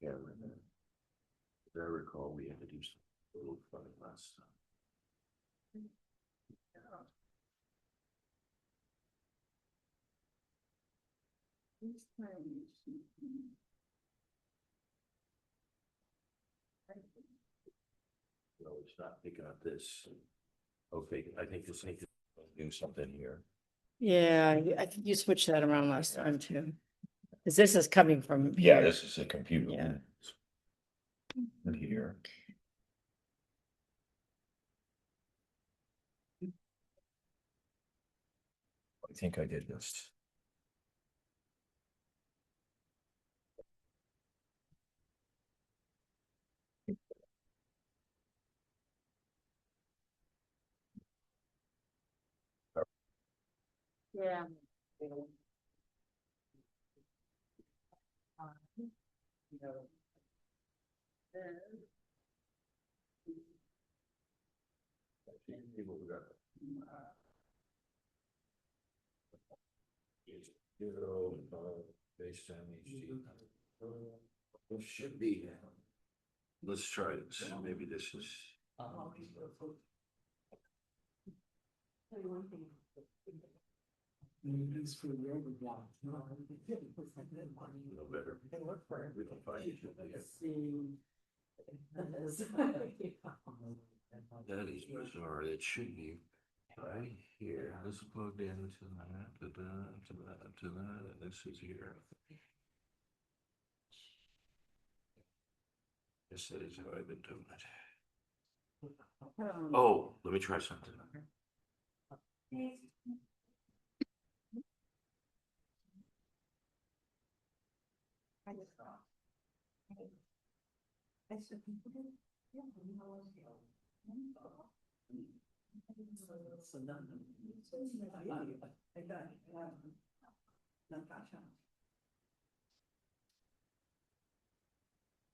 camera then. As I recall, we had to do some little fun last time. No, it's not picking up this. Okay, I think this needs to do something here. Yeah, I think you switched that around last time too. Cause this is coming from Yeah, here. this is a computer. Yeah. In here. I think I did this. Yeah. Based on these. It should be. Let's try this. Maybe this is. It's for the overblock. No better. We can find it. That is bizarre. It should be right here. This is plugged into that, to that, to that, to that, and this is here. Yes, that is how I've been doing it. Oh, let me try something.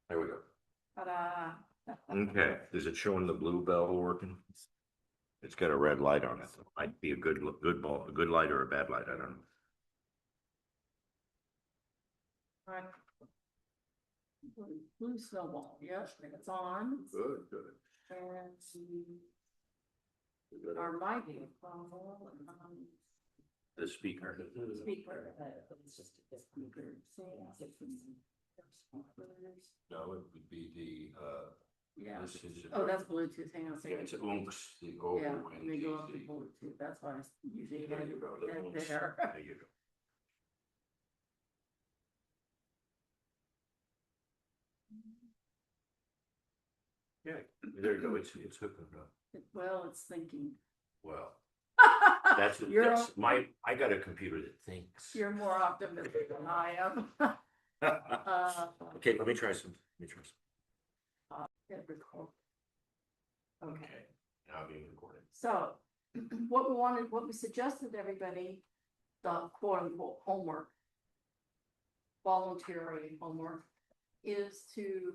There we go. Ta-da. Okay, is it showing the blue bell working? It's got a red light on it. Might be a good light or a bad light, I don't know. Right. Blue snowball, yes, it's on. Good, good. And our mic. The speaker. Speaker. No, it would be the, Yeah. this is. Oh, that's Bluetooth, hang on a Yeah, it's second. oomph, the over. Yeah, and they go up to Bluetooth, that's why I usually There have you go. it There there. you go. Yeah, there you go. It's hooking up. Well, it's thinking. Well, that's You're, I got a computer that thinks. you're more optimistic than I am. Okay, let me try some. Hit record. Okay. Now being recorded. So, what we suggested to everybody, the quote unquote homework, voluntary homework, is to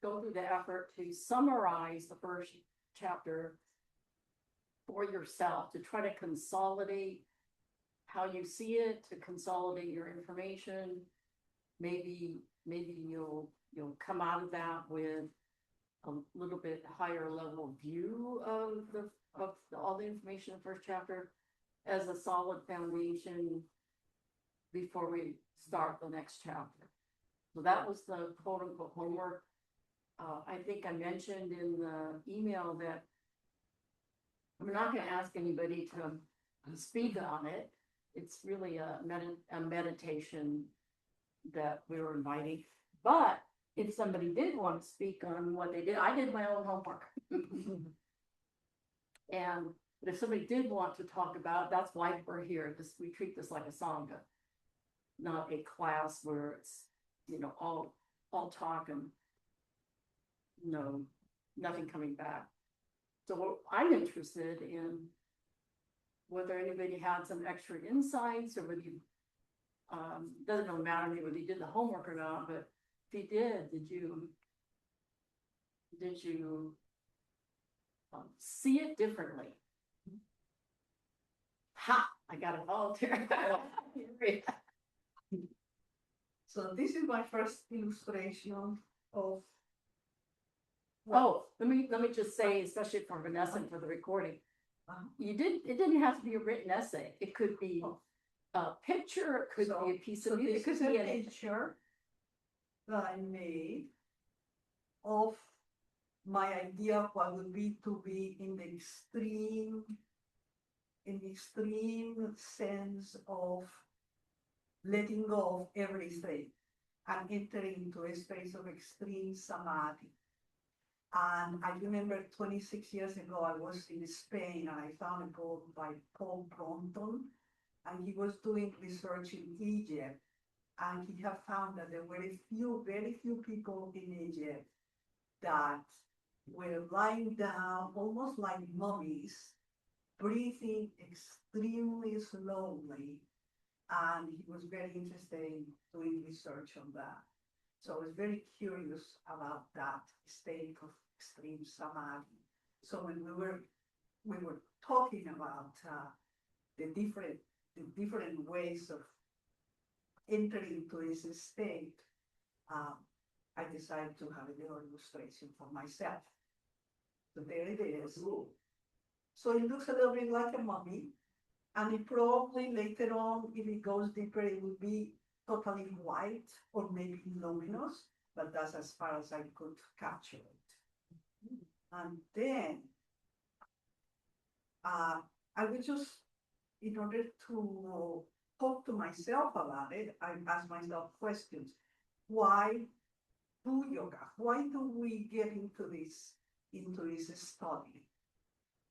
go through the effort to summarize the first chapter for yourself, to try to consolidate how you see it, to consolidate your information. Maybe you'll come out of that with a little bit higher level view of all the information in the first chapter as a solid foundation before we start the next chapter. So that was the quote unquote homework. I think I mentioned in the email that I'm not going to ask anybody to speak on it. It's really a meditation that we were inviting. But if somebody did want to speak on what they did, I did my own homework. And if somebody did want to talk about, that's why we're here. We treat this like a sangha, not a class where it's, all talk and nothing coming back. So I'm interested in whether anybody had some extra insights, or whether you, doesn't really matter to me whether you did the homework or not, but if you did you see it differently? Ha! I got a volunteer. So this is my first illustration of. Oh, let me just say, especially for Vanessa and for the recording. It didn't have to be a written essay. It could be a picture, it could be a piece So of music, it this could is be a anything. picture that I made of my idea of what would be to be in the extreme sense of letting go of everything and entering into a space of extreme samadhi. And I remember 26 years ago, I was in Spain and I found a book by Paul Bronton, and he was doing research in Egypt. And he had found that there were very few people in Egypt that were lying down, almost like mummies, breathing extremely slowly. And he was very interested in doing research on that. So I was very curious about that state of extreme samadhi. So when we were talking about the different ways of entering into this state, I decided to have a little illustration for myself. So there it is. So it looks a little bit like a mummy, and it probably later on, if it goes deeper, it will be totally white or maybe luminous, but that's as far as I could capture it. And then I would just, in order to talk to myself about it, I ask myself questions. Why do yoga? Why do we get into this study?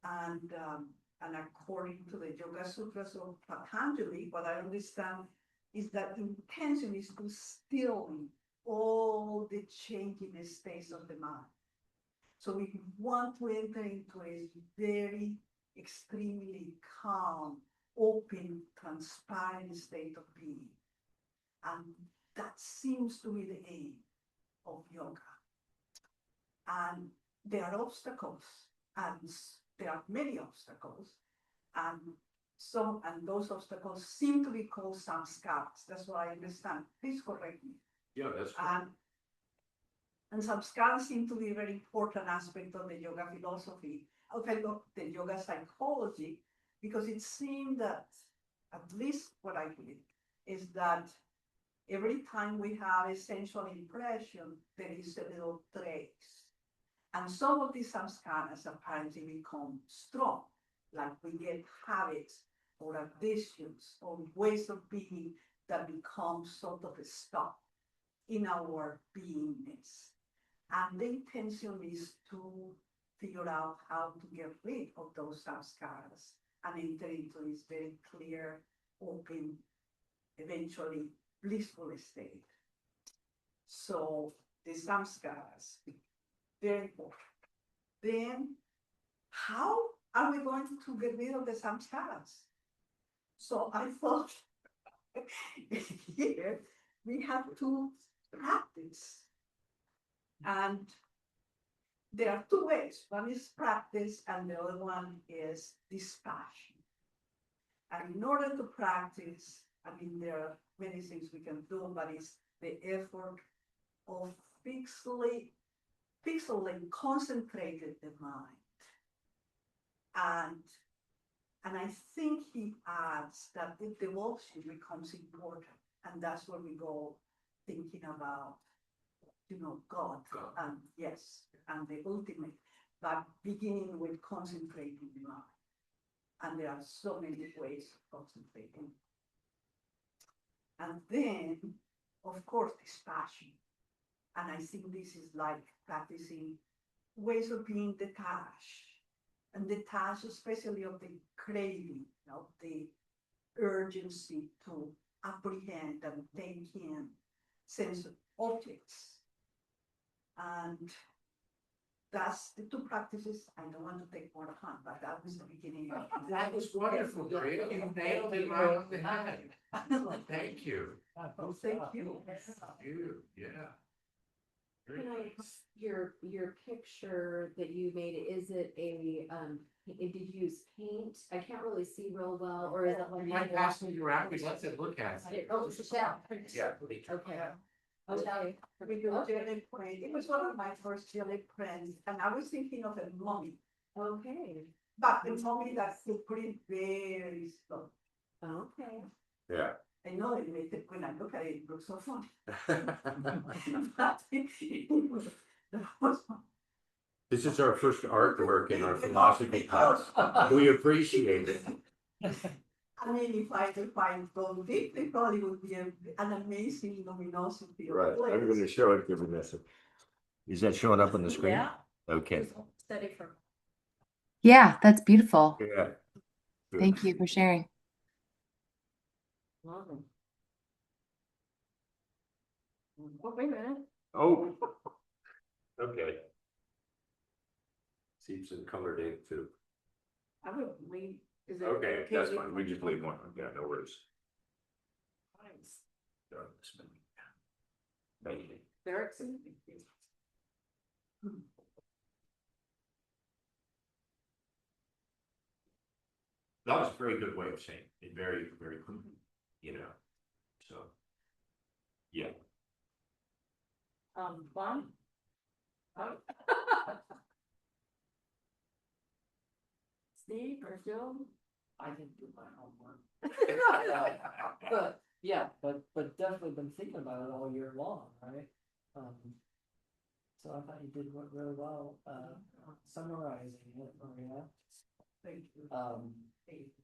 And according to the Yoga Sutras of Patanjali, what I understand is that intention is to still all the changing states of the mind. So we want to enter into a very extremely calm, open, transparent state of being. And that seems to be the aim of yoga. And there are obstacles, and there are many obstacles, and those obstacles seem to be called samskaras. That's what I understand. Please correct me. Yeah, that's correct. And samskaras seem to be a very important aspect of the yoga philosophy, of the yoga psychology, because it seems that, at least what I believe, is that every time we have a sensual impression, there is a little trace. And some of these samskaras apparently become strong, like we get habits or additions or ways of being that become sort of stuck in our beingness. And the intention is to figure out how to get rid of those samskaras and enter into this very clear, open, eventually blissful state. So the samskaras, very important. Then, how are we going to get rid of the samskaras? So I thought here we have to practice. And there are two ways. One is practice, and the other one is dispassion. And in order to practice, I mean, there are many things we can do, but it's the effort of fixedly concentrated the mind. And I think he adds that the devotion becomes important. And that's where we go thinking about, God. And yes, and the ultimate, but beginning with concentrating the mind. And there are so many ways of concentrating. And then, of course, dispassion. And I think this is like practicing ways of being detached. And detached, especially of the craving, of the urgency to apprehend and take in sense of objects. And that's the two practices. I don't want to take more time, but that was the beginning. That was wonderful, Maria. You nailed it right on the head. Thank you. Oh, thank you. Yeah. Very Can I, nice. your picture that you made, is it a, did you use paint? I can't really see real well, or is it like? Mind passing you around, we let them look at it. Oh, it's a shell. Yeah. Okay. Okay. with your jelly print. It was one of my first jelly prints, and I was thinking of a mummy, Okay. but a mummy that's still pretty very slow. Okay. Yeah. I know it makes it, when I look at it, it looks so funny. But it was This is our first artwork in our philosophy class. We appreciate it. I mean, if I go deep, it probably would be an amazing luminosity. of Right, I'm place. gonna show it to Vanessa. Is that showing up on the screen? Yeah. Okay, Study for. Yeah, that's beautiful. yeah. Good. Thank you for sharing. Oh, wait a minute. Oh. Okay. Seeps and colored ink too. I would leave. Is it Okay, that's we fine, we just leave one, yeah, no worries. Nice. Thank you. Derek's. That was a very good way of saying it, very, very quickly, you know, so. Yeah, Fun. Oh. Steve or Joe? I didn't do my homework. But, yeah, but definitely been thinking about it all year long, right? So I thought you did really well, summarizing it, Maria. Thank you.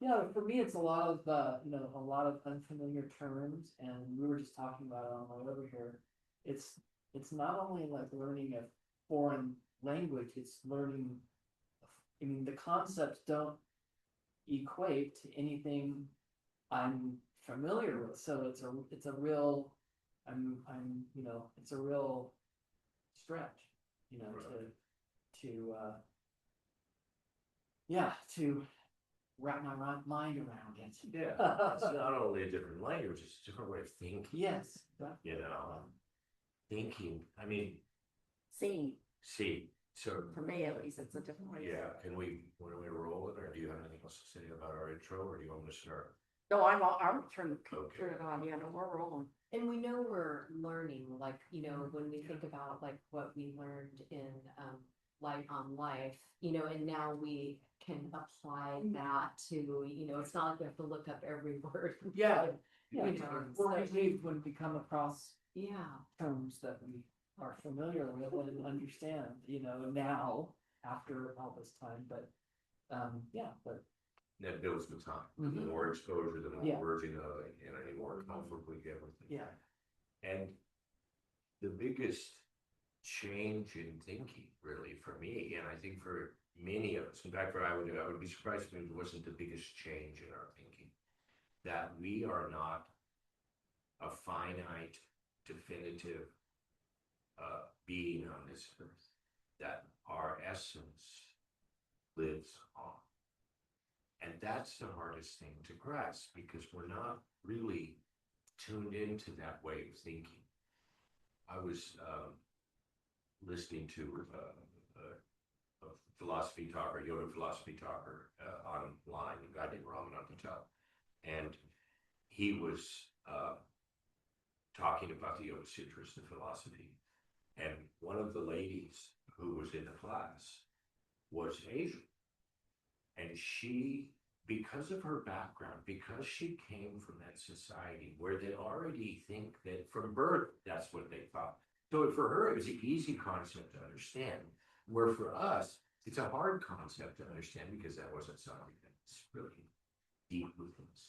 Yeah, for me, it's a lot of, a lot of unfamiliar terms, and we were just talking about it on the way over here. It's not only like learning a foreign language, it's learning, I mean, the concepts don't equate to anything I'm familiar with, so it's a real, it's a real stretch, to wrap my mind around it. yeah, it's not only a different language, it's a different way of thinking, Yes. you know. Thinking, I mean, See, see, so, for me at least, it's a different way. yeah, when we roll it, or do you have anything else to say about our intro, or do you want me to start? No, I'm turn Okay. it on, yeah, no, we're rolling. And we know we're learning, like, when we think about like what we learned in Light on Life, and now we can apply that to, it's not like we have to look up every word. Yeah. You know, We're so- relieved when we come across Yeah. terms that we are familiar with and understand, now after all this time, but but That builds with time, the Mhm. more exposure, the more Yeah. merging of it, you know, the more comfortable you get with it. yeah. And the biggest change in thinking, really, for me, and I think for many of us, in fact, I would be surprised if it wasn't the biggest change in our thinking, that we are not a finite, definitive being on this earth, that our essence lives on. And that's the hardest thing to grasp, because we're not really tuned into that way of thinking. I was listening to a philosophy talker, yoga philosophy talker online, a guy named Ramana Patel, and he was talking about the Yoga Sutras, the philosophy, and one of the ladies who was in the class was Asian, and she, because of her background, because she came from that society where they already think that from birth, that's what they thought. So for her, it was an easy concept to understand, where for us, it's a hard concept to understand because that wasn't something that's really deep within us.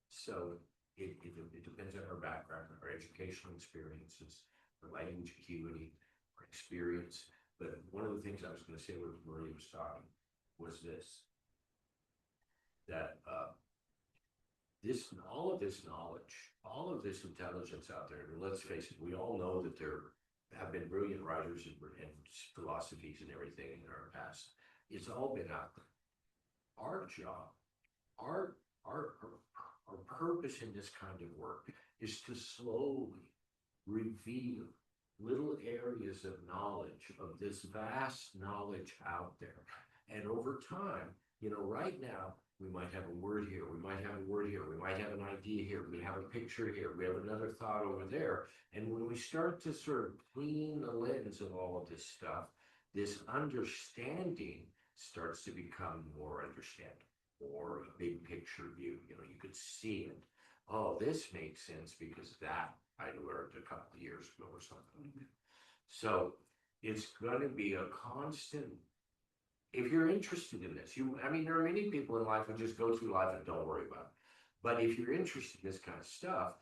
So it depends on our background, our educational experiences, our language acuity, our experience. But one of the things I was going to say when Maria was talking was this, that all of this knowledge, all of this intelligence out there, and let's face it, we all know that there have been brilliant writers and philosophies and everything in our past. It's all been out there. Our job, our purpose in this kind of work is to slowly reveal little areas of knowledge, of this vast knowledge out there. And over time, right now, we might have a word here, we might have a word here, we might have an idea here, we have a picture here, we have another thought over there. And when we start to sort of clean the lens of all of this stuff, this understanding starts to become more understanding, or a big picture view. You know, you could see it. Oh, this makes sense because that I learned a couple of years ago or something like that. So it's going to be a constant. If you're interested in this, I mean, there are many people in life who just go through life and don't worry about it. But if you're interested in this kind of stuff,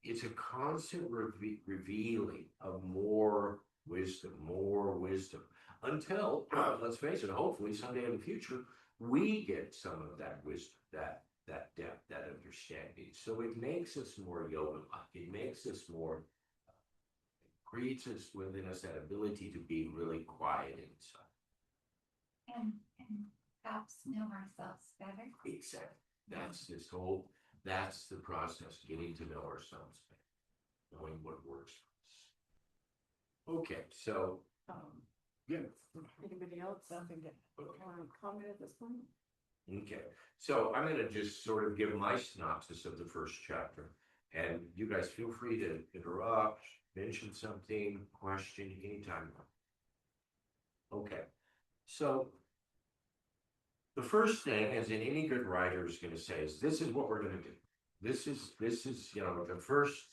it's a constant revealing of more wisdom, until, let's face it, hopefully someday in the future, we get some of that wisdom, that depth, that understanding. So it makes us more yoga-like. It makes us more, creates us within us that ability to be really quiet inside. And perhaps know ourselves better. Exactly. That's the process, getting to know ourselves better, knowing what works for us. Okay, so, yeah. Anybody else Something that, comment at this point? Okay, so I'm gonna just sort of give my synopsis of the first chapter, and you guys feel free to interrupt, mention something, question anytime. Okay, so the first thing, as in any good writer is going to say, is this is what we're going to do. This is the first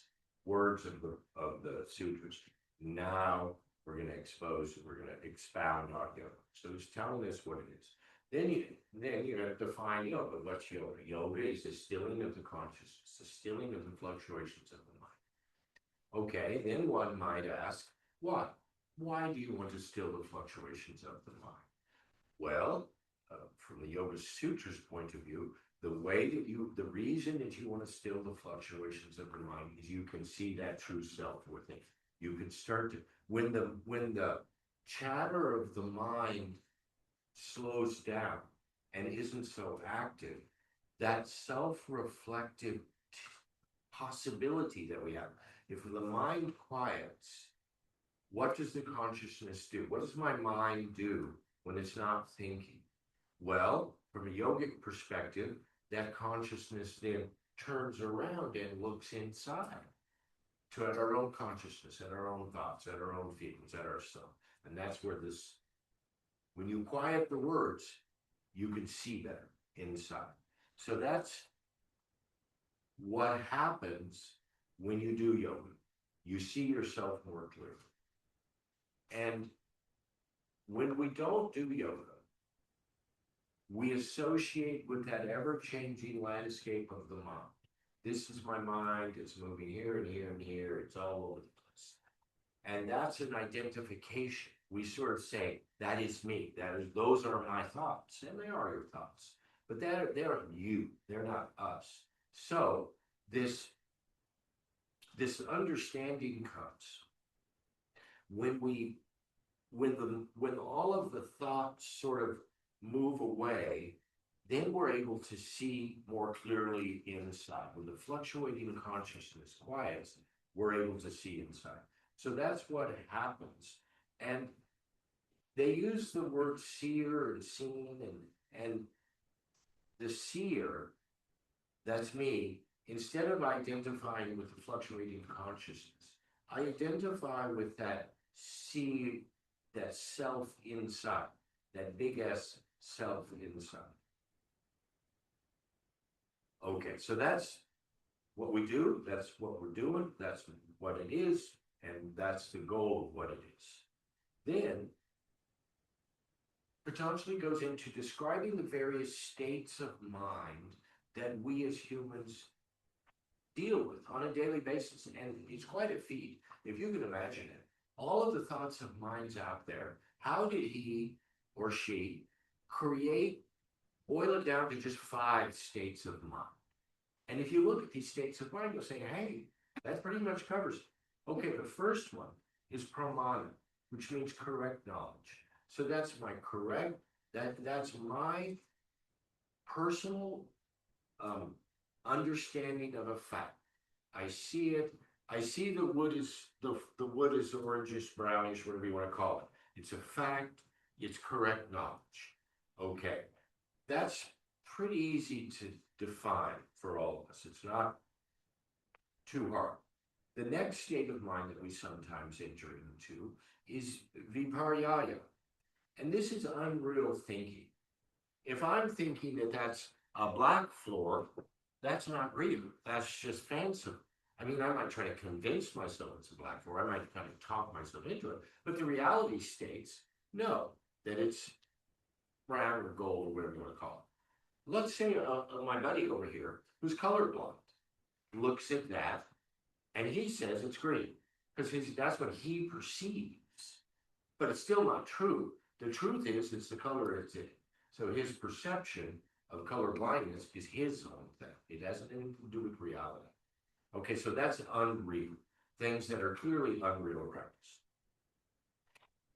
words of the sutras. Now we're going to expose, we're going to expound on yoga. So he's telling us what it is. Then you have to define yoga. What's yoga? Yoga is the stilling of the consciousness, the stilling of the fluctuations of the mind. Okay, then one might ask, why? Why do you want to still the fluctuations of the mind? Well, from the Yoga Sutras point of view, the reason that you want to still the fluctuations of the mind is you can see that true self within. You can start to, when the chatter of the mind slows down and isn't so active, that self-reflective possibility that we have, if the mind quiets, what does the consciousness do? What does my mind do when it's not thinking? Well, from a yogic perspective, that consciousness then turns around and looks inside to at our own consciousness, at our own thoughts, at our own feelings, at ourselves. And that's where when you quiet the words, you can see better inside. So that's what happens when you do yoga. You see yourself more clearly. And when we don't do yoga, we associate with that ever-changing landscape of the mind. This is my mind, it's moving here and here and here, it's all over the place. And that's an identification. We sort of say, that is me, those are my thoughts, and they are your thoughts. But they're you, they're not us. So this understanding comes when all of the thoughts sort of move away, then we're able to see more clearly inside. When the fluctuating consciousness quiets, we're able to see inside. So that's what happens. And they use the word seer and seen, and the seer, that's me, instead of identifying with the fluctuating consciousness, I identify with that see, that self inside, that big S self inside. Okay, so that's what we do, that's what we're doing, that's what it is, and that's the goal of what it is. Then Patanjali goes into describing the various states of mind that we as humans deal with on a daily basis, and it's quite a feat, if you can imagine it. All of the thoughts of minds out there, how did he or she boil it down to just 5 states of mind? And if you look at these states of mind, you'll say, hey, that pretty much covers it. Okay, the first one is pramana, which means correct knowledge. So that's my that's my personal understanding of a fact. I see it. I see the wood is orangish, brownish, whatever you want to call it. It's a fact. It's correct knowledge. Okay, that's pretty easy to define for all of us. It's not too hard. The next state of mind that we sometimes enter into is viparyaya. And this is unreal thinking. If I'm thinking that that's a black floor, that's not real. That's just fanciful. I mean, I might try to convince myself it's a black floor. I might kind of talk myself into it. But the reality states, no, that it's brown or gold or whatever you want to call it. Let's say my buddy over here, who's colorblind, looks at that and he says it's green because that's what he perceives. But it's still not true. The truth is, it's the color it's in. So his perception of color blindness is his own thing. It has nothing to do with reality. Okay, so that's unreal. Things that are clearly unreal practice.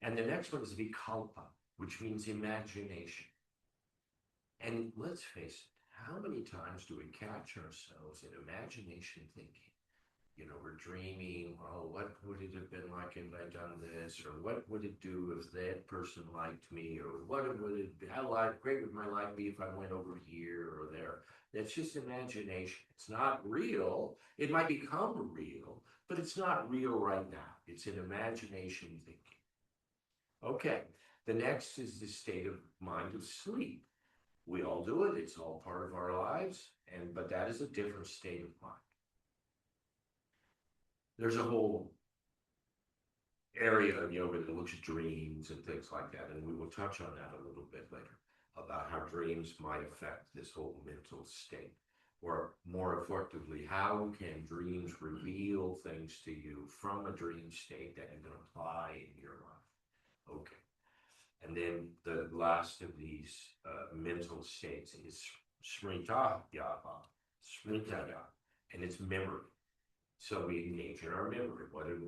And the next one is vikalpa, which means imagination. And let's face it, how many times do we catch ourselves in imagination thinking? You know, we're dreaming, oh, what would it have been like if I'd done this? Or what would it do if that person liked me? Or what would it be? How great would my life be if I went over here or there? That's just imagination. It's not real. It might become real, but it's not real right now. It's an imagination thinking. Okay, the next is the state of mind of sleep. We all do it. It's all part of our lives, but that is a different state of mind. There's a whole area of yoga that looks at dreams and things like that, and we will touch on that a little bit later, about how dreams might affect this whole mental state. Or more effectively, how can dreams reveal things to you from a dream state that you can apply in your life? Okay. And then the last of these mental states is smritaya, and it's memory. So we engage in our memory. What did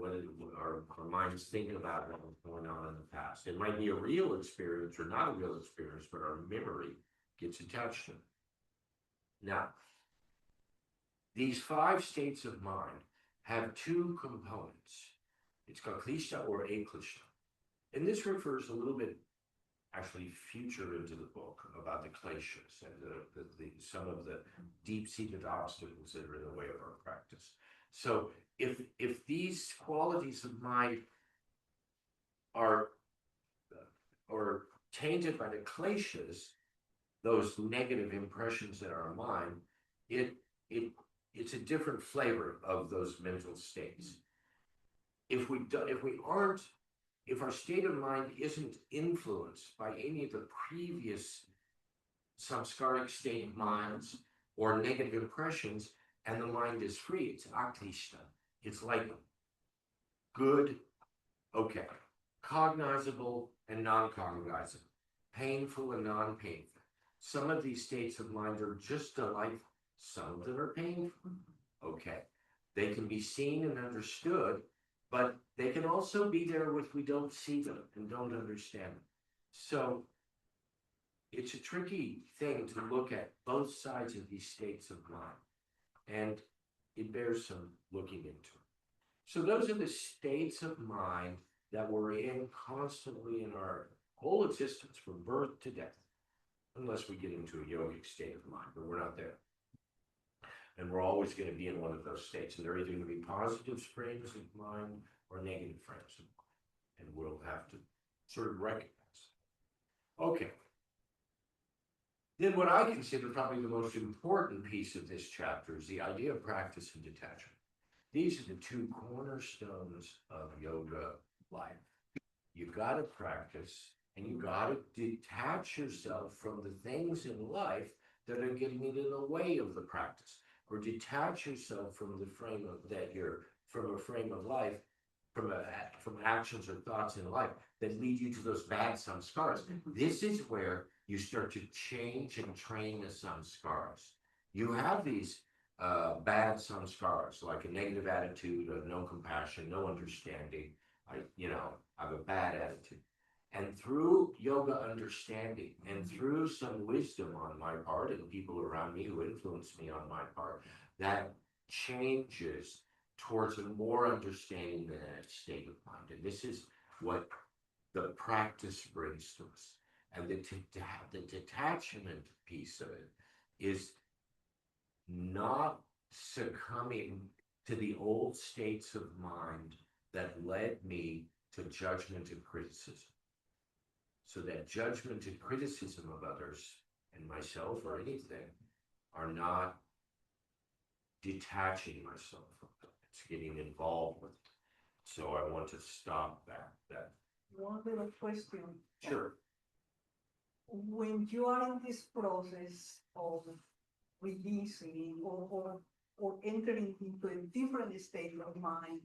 our minds think about what was going on in the past? It might be a real experience or not a real experience, but our memory gets attached to it. Now, these 5 states of mind have 2 components. It's called klishta or aklishta. And this refers a little bit, actually, future into the book about the kleshas and some of the deep-seated obstacles that are in the way of our practice. So if these qualities of mind are tainted by the kleshas, those negative impressions in our mind, it's a different flavor of those mental states. If our state of mind isn't influenced by any of the previous samskaric state of minds or negative impressions, and the mind is free, it's aklishta. It's like good, okay, cognizable and non-cognizable, painful and non-painful. Some of these states of mind are just delightful. Some of them are painful. Okay, they can be seen and understood, but they can also be there if we don't see them and don't understand them. So it's a tricky thing to look at both sides of these states of mind. And it bears some looking into. So those are the states of mind that we're in constantly in our whole existence from birth to death, unless we get into a yogic state of mind, but we're not there. And we're always going to be in one of those states. And they're either going to be positive frames of mind or negative frames of mind. And we'll have to sort of recognize. Okay. Then what I consider probably the most important piece of this chapter is the idea of practice and detachment. These are the 2 cornerstones of yoga life. You've got to practice and you've got to detach yourself from the things in life that are getting in the way of the practice, or detach yourself from the frame of from a frame of life, from actions or thoughts in life that lead you to those bad samskaras. This is where you start to change and train the samskaras. You have these bad samskaras, like a negative attitude of no compassion, no understanding. I have a bad attitude. And through yoga understanding and through some wisdom on my part and people around me who influence me on my part, that changes towards a more understanding than a state of mind. And this is what the practice brings to us. And the detachment piece of it is not succumbing to the old states of mind that led me to judgment and criticism. So that judgment and criticism of others and myself or anything are not detaching myself from them. It's getting involved with it. So I want to stop that. One little question. Sure. When you are in this process of releasing or entering into a different state of mind,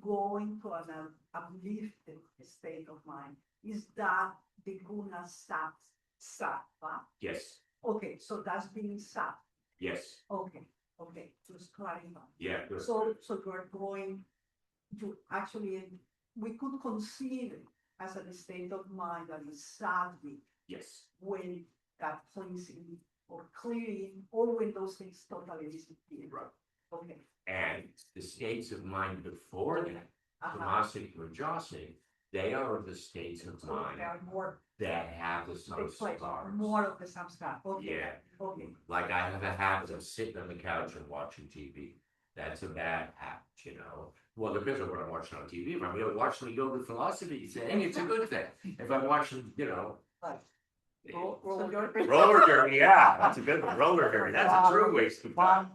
going to an uplifted state of mind, is that the guna sattva? Yes. Okay, so that's being sat. Yes. Okay, just clarify. Yeah. Good. So you're going to actually, we could consider as a state of mind that is sadly Yes. when that cleansing or clearing, or when those things totally disappear. Right. Okay. And the states of mind before that, Uh-huh. tamasic or jasic, they are the states of So mind there are more, that have the they play samskaras. more of the samskara. Okay. Yeah. Okay. Like I have a habit of sitting on the couch and watching TV. That's a bad habit, you know. Well, it depends on what I'm watching on TV. If I'm watching a yoga philosophy thing, it's a good thing. If I'm watching, you know, Right. roller derby, yeah, that's a good one. Roller derby, that's a true waste of time.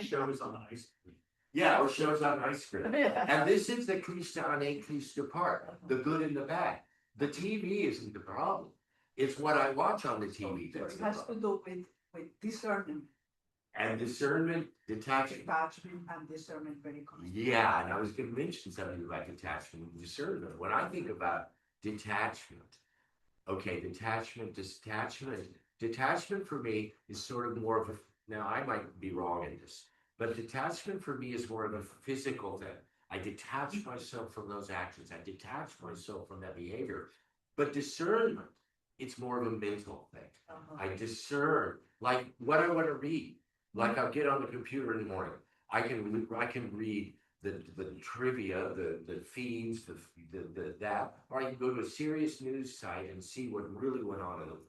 Shows on ice cream. Yeah, or shows on ice cream. And this is the Krishna and a Krishna part, the good and the bad. The TV isn't the problem. It's what I watch on the TV So that's it the has to problem. do with discernment, And discernment, detachment. attachment and discernment very close. Yeah, and I was going to mention something about detachment and discernment. When I think about detachment, okay, detachment for me is sort of more of a, now I might be wrong in this, but detachment for me is more of a physical thing. I detach myself from those actions. I detach myself from that behavior. But discernment, it's more of a mental thing. Uh-huh. I discern, like what I want to read. Like I'll get on the computer in the morning. I can read the trivia, the feeds, that, or I can go to a serious news site and see what really went on in the world.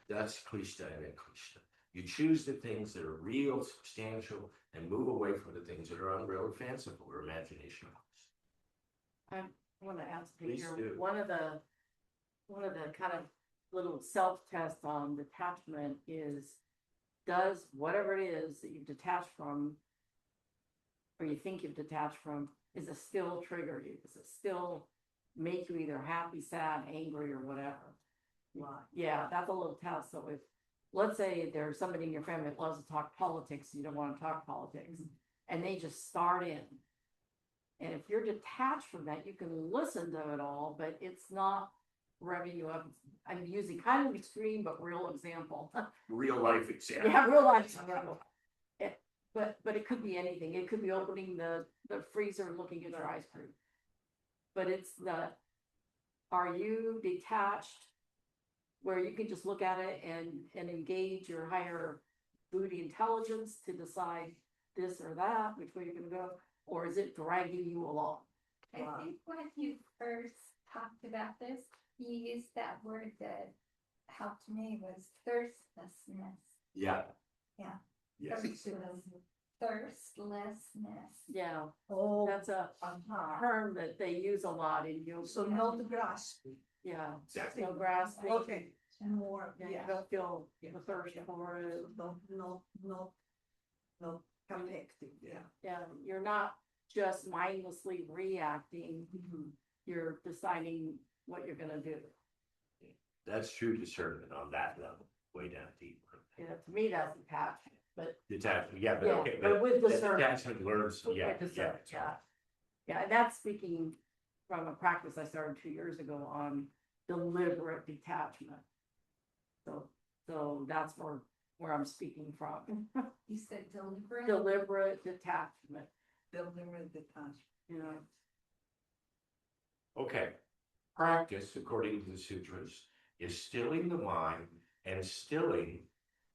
That's Krishna and Krishna. You choose the things that are real, substantial, and move away from the things that are unreal or fanciful or imagination. I want to ask Please here, do. one of the kind of little self-tests on detachment is, does whatever it is that you've detached from, or you think you've detached from, is it still trigger you? Does it still make you either happy, sad, angry, or whatever? Right. Yeah, that's a little test. So if, let's say there's somebody in your family that loves to talk politics, you don't want to talk politics, and they just start in. And if you're detached from that, you can listen to it all, but it's not revving you up. I'm using kind of extreme, but real example. Real life example. Yeah, real life example. But it could be anything. It could be opening the freezer and looking at your ice cream. But it's are you detached where you can just look at it and engage your higher Buddhi intelligence to decide this or that, which way you're gonna go, or is it dragging you along? I think when you first talked about this, you used that word that helped me was thirstlessness. Yeah. Yeah. Yes. Thirstlessness. Yeah, Oh, that's a uh-huh. term that they use a lot in yoga. So not grasping. Yeah, Exactly. no grasping. Okay, more, Yeah, yeah. you don't feel the thirst for it. Not connecting, yeah. Yeah, you're not just mindlessly reacting, you're deciding what you're gonna do. That's true discernment on that level, way down deep. Yeah, to me, that's attachment, but Detachment, yeah, but yeah, okay, but with but discernment. detachment learns, yeah, With discernment, yeah. Yeah, and that's speaking from a practice I started 2 years ago on deliberate detachment. So that's where I'm speaking from. You said deliberate. Deliberate detachment, Deliberate detachment. you know. Okay, practice, according to the sutras, is stilling the mind and stilling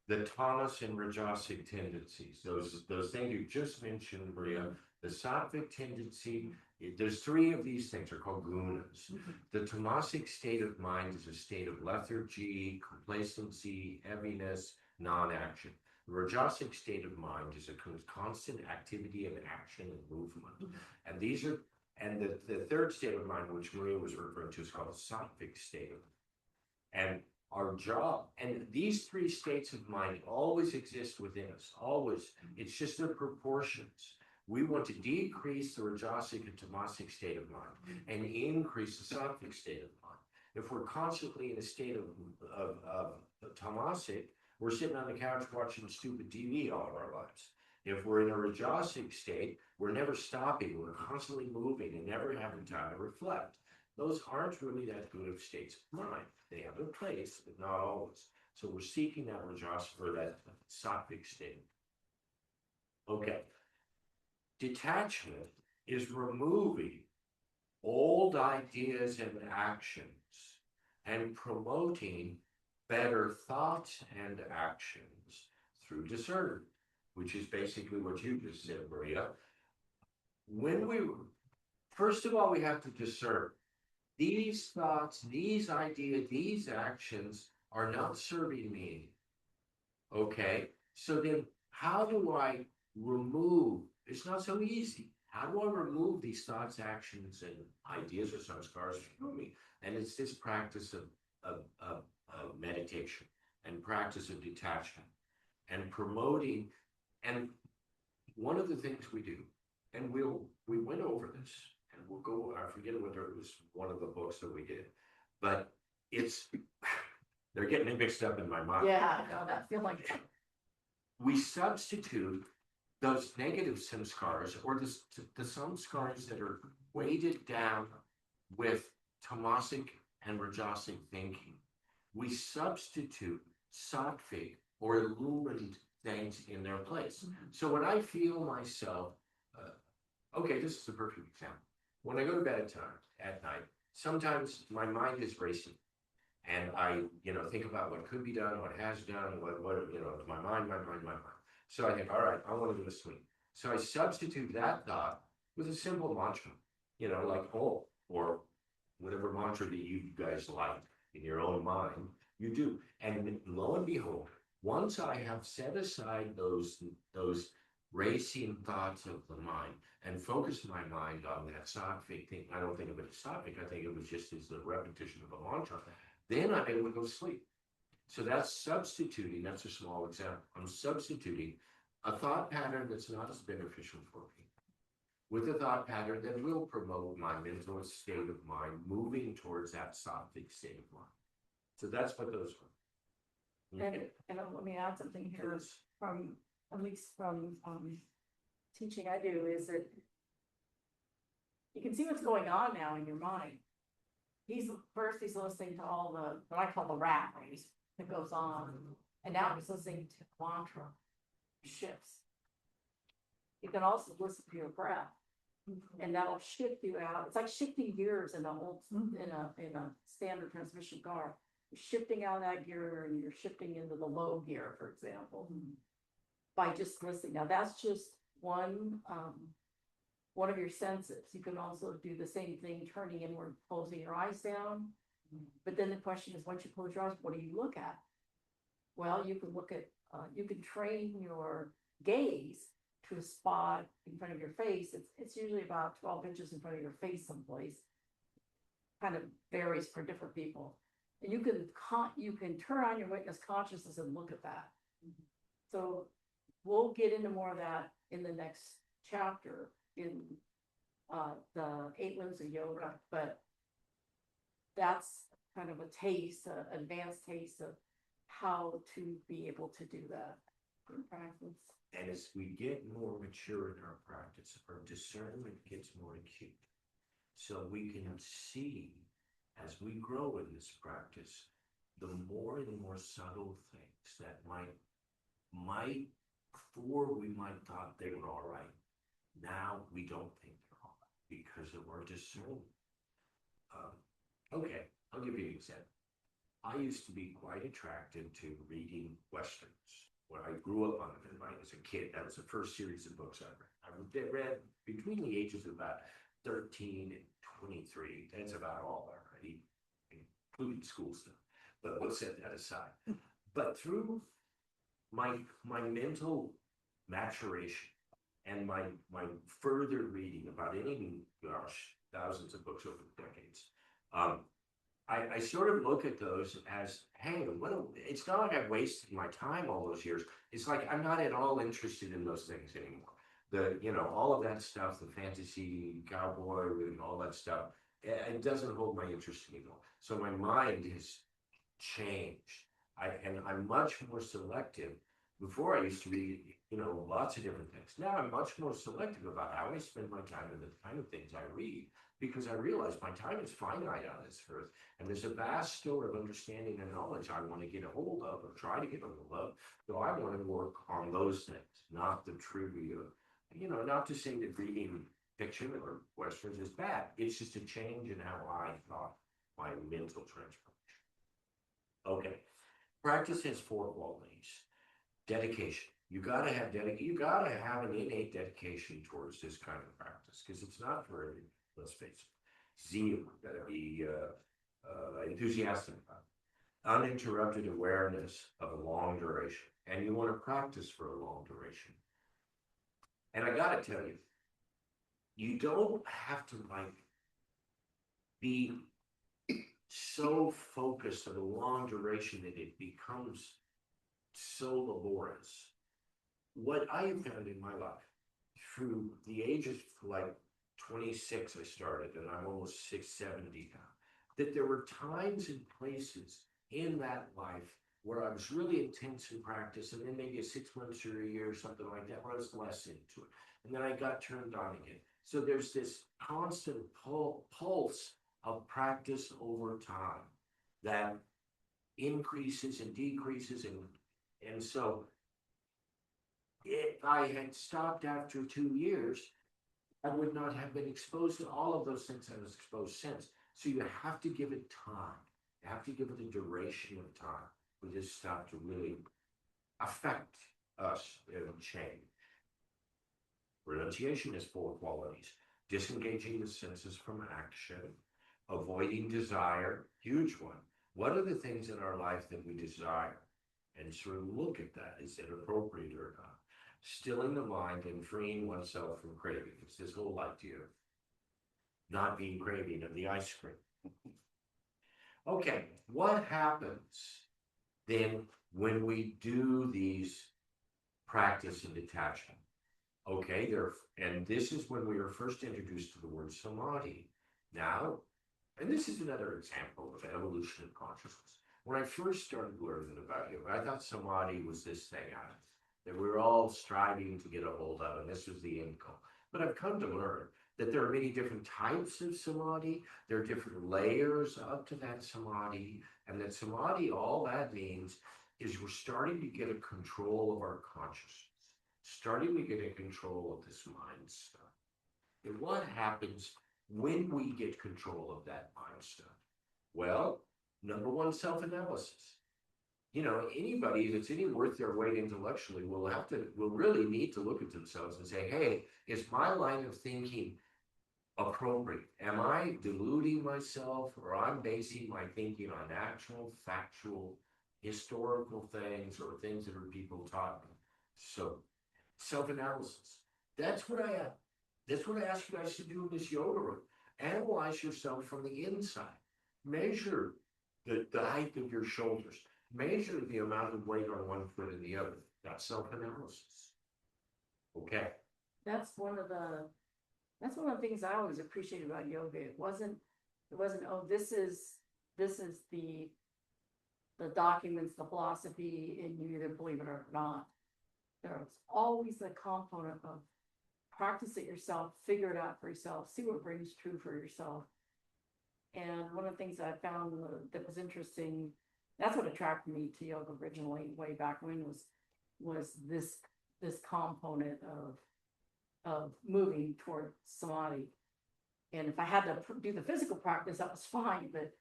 the tamas and rajasic tendencies. Those things you just mentioned, Maria, the sattvic tendency There's three of these things are called gunas. The tamasic state of mind is a state of lethargy, complacency, heaviness, non-action. The rajasic state of mind is a constant activity of action and movement. And these are, and the third state of mind, which Maria was referring to, is called a sattvic state of mind. And our job, and these three states of mind always exist within us, always. It's just their proportions. We want to decrease the rajasic and tamasic state of mind and increase the sattvic state of mind. If we're constantly in a state of tamasic, we're sitting on the couch watching stupid TV all of our lives. If we're in a rajasic state, we're never stopping, we're constantly moving and never having time to reflect. Those aren't really that good of states of mind. They have a place, but not always. So we're seeking that rajasic or that sattvic state. Okay. Detachment is removing old ideas and actions and promoting better thoughts and actions through discernment, which is basically what you just said, Maria. First of all, we have to discern these thoughts, these ideas, these actions are not serving me. Okay, so then how do I remove? It's not so easy. How do I remove these thoughts, actions, and ideas or samskaras from me? And it's this practice of meditation and practice of detachment and promoting. And one of the things we do, and we went over this, and we'll go. I forget whether it was one of the books that we did, but they're getting it mixed up in my mind. Yeah, I know that, feel like that. We substitute those negative samskaras or the samskaras that are weighted down with tamasic and rajasic thinking. We substitute sattvic or illumined things in their place. So when I feel myself, okay, this is a perfect example. When I go to bed at night, sometimes my mind is racing. And I, think about what could be done, what has done, what my mind. So I think, all right, I want to go to sleep. So I substitute that thought with a simple mantra, like oh, or whatever mantra that you guys like in your own mind, you do. And lo and behold, once I have set aside those racing thoughts of the mind and focus my mind on that sattvic thing, I don't think of it as sattvic, I think it was just as the repetition of a mantra, then I'm able to go to sleep. So that's substituting, that's a small example. I'm substituting a thought pattern that's not as beneficial for me with a thought pattern that will promote my mental state of mind moving towards that sattvic state of mind. So that's what those are. And let me add something here from, at least from teaching I do, is that you can see what's going on now in your mind. He's listening to all what I call the rat race that goes on. And now he's listening to mantra shifts. You can also listen to your breath. And that'll shift you out. It's like shifting gears in a standard transmission car. You're shifting out of that gear and you're shifting into the low gear, for example, by just listening. Now that's just one of your senses. You can also do the same thing, turning inward, closing your eyes down. But then the question is, once you close your eyes, what do you look at? Well, you can look at, you can train your gaze to a spot in front of your face. It's usually about 12 inches in front of your face someplace. Kind of varies for different people. And you can turn on your witness consciousness and look at that. So we'll get into more of that in the next chapter in the 8 limbs of yoga, but that's kind of a taste, an advanced taste of how to be able to do that in practice. And as we get more mature in our practice, our discernment gets more acute. So we can see as we grow in this practice, the more and more subtle things that might before we might thought they were all right. Now we don't think they're all right because of our discernment. Okay, I'll give you an example. I used to be quite attracted to reading Westerns. When I grew up on them as a kid, that was the first series of books I read. I read between the ages of about 13 and 23. That's about all already, including school stuff. But we'll set that aside. But through my mental maturation and my further reading about any, gosh, thousands of books over the decades, I sort of look at those as, hey, it's not like I've wasted my time all those years. It's like I'm not at all interested in those things anymore. All of that stuff, the fantasy cowboy and all that stuff, it doesn't hold my interest anymore. So my mind has changed. I'm much more selective. Before I used to read, lots of different things. Now I'm much more selective about how I spend my time and the kind of things I read, because I realize my time is finite on this earth, and there's a vast store of understanding and knowledge I want to get a hold of or try to get a hold of. So I want to work on those things, not the trivia. Not to say that reading fiction or westerns is bad. It's just a change in how I thought, my mental transformation. Okay, practice has 4 qualities. Dedication. You gotta have an innate dedication towards this kind of practice, because it's not for everyone. Let's face it. Zeal. You gotta be enthusiastic about it. Uninterrupted awareness of a long duration, and you want to practice for a long duration. And I gotta tell you, you don't have to be so focused on a long duration that it becomes so laborious. What I have found in my life, through the age of 26, I started, and I'm almost 670 now, that there were times and places in that life where I was really intense in practice, and then maybe 6 months or a year or something like that, where I was less into it. And then I got turned on again. So there's this constant pulse of practice over time that increases and decreases. And so if I had stopped after 2 years, I would not have been exposed to all of those things I was exposed since. So you have to give it time. You have to give it a duration of time for this stuff to really affect us and change. Renunciation has 4 qualities. Disengaging the senses from action, avoiding desire, huge one. What are the things in our life that we desire? And sort of look at that. Is it appropriate or not? Stilling the mind and freeing oneself from craving. It's this whole idea of not being craving of the ice cream. Okay, what happens then when we do these practice and detachment? Okay, and this is when we were first introduced to the word samadhi. Now, and this is another example of evolution of consciousness. When I first started learning about yoga, I thought samadhi was this thing that we were all striving to get a hold of, and this was the end goal. But I've come to learn that there are many different types of samadhi. There are different layers up to that samadhi, and that samadhi, all that means is we're starting to get a control of our consciousness, starting to get a control of this mind stuff. And what happens when we get control of that mind stuff? Well, number one, self-analysis. Anybody that's any worth their weight intellectually will really need to look at themselves and say, hey, is my line of thinking appropriate? Am I deluding myself, or I'm basing my thinking on actual, factual, historical things, or things that are people taught me? So, self-analysis. That's what I ask you guys to do in this yoga room. Analyze yourself from the inside. Measure the height of your shoulders. Measure the amount of weight on one foot and the other. That's self-analysis. Okay. That's one of the things I always appreciated about yoga. It wasn't, oh, this is the documents, the philosophy, and you either believe it or not. There's always the component of practice it yourself, figure it out for yourself, see what rings true for yourself. And one of the things I found that was interesting, that's what attracted me to yoga originally, way back when, was this component of moving toward samadhi. And if I had to do the physical practice, that was fine, but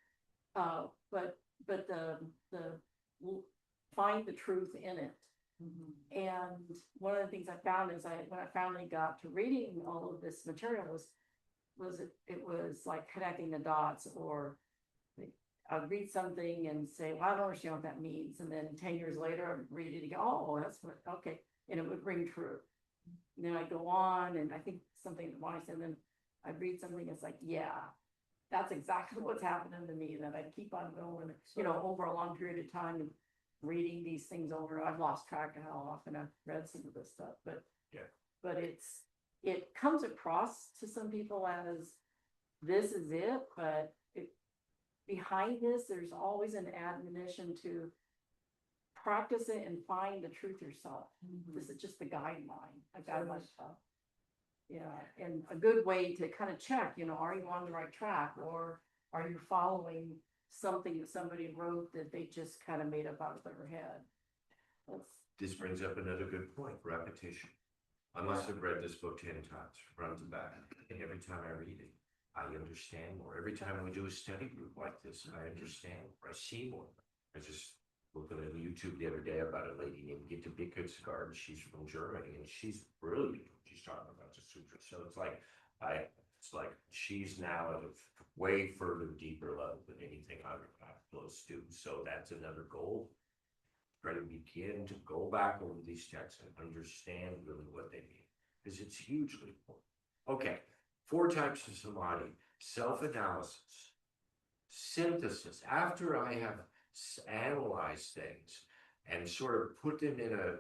the find the truth in it. Mm-hmm. And one of the things I found is when I finally got to reading all of this material it was like connecting the dots, or I'd read something and say, well, I don't understand what that means. And then 10 years later, I'd read it again. Oh, that's what, okay. And it would ring true. And then I go on, and I think something that Bonnie said, and then I'd read something, it's like, yeah, that's exactly what's happening to me. That I keep on going, over a long period of time, and reading these things over. I've lost track of how often I've read some of this stuff, but Yeah. but it comes across to some people as this is it, but behind this, there's always an admonition to practice it and find the truth yourself. This is just a guideline, a guideline stuff. Yeah, and a good way to kind of check, are you on the right track, or are you following something that somebody wrote that they just kind of made up out of their head? This brings up another good point, repetition. I must have read this book 10 times, front to back, and every time I read it, I understand more. Every time we do a study group like this, I understand more, I see more. I just looked at YouTube the other day about a lady named Gitta Bickertsgaard, and she's from Germany, and she's brilliant. She's talking about the sutras. So it's like she's now at a way further, deeper level than anything I've close to. So that's another goal. Try to begin to go back over these texts and understand really what they mean, because it's hugely important. Okay, 4 types of samadhi: self-analysis, synthesis. After I have analyzed things and sort of put them in a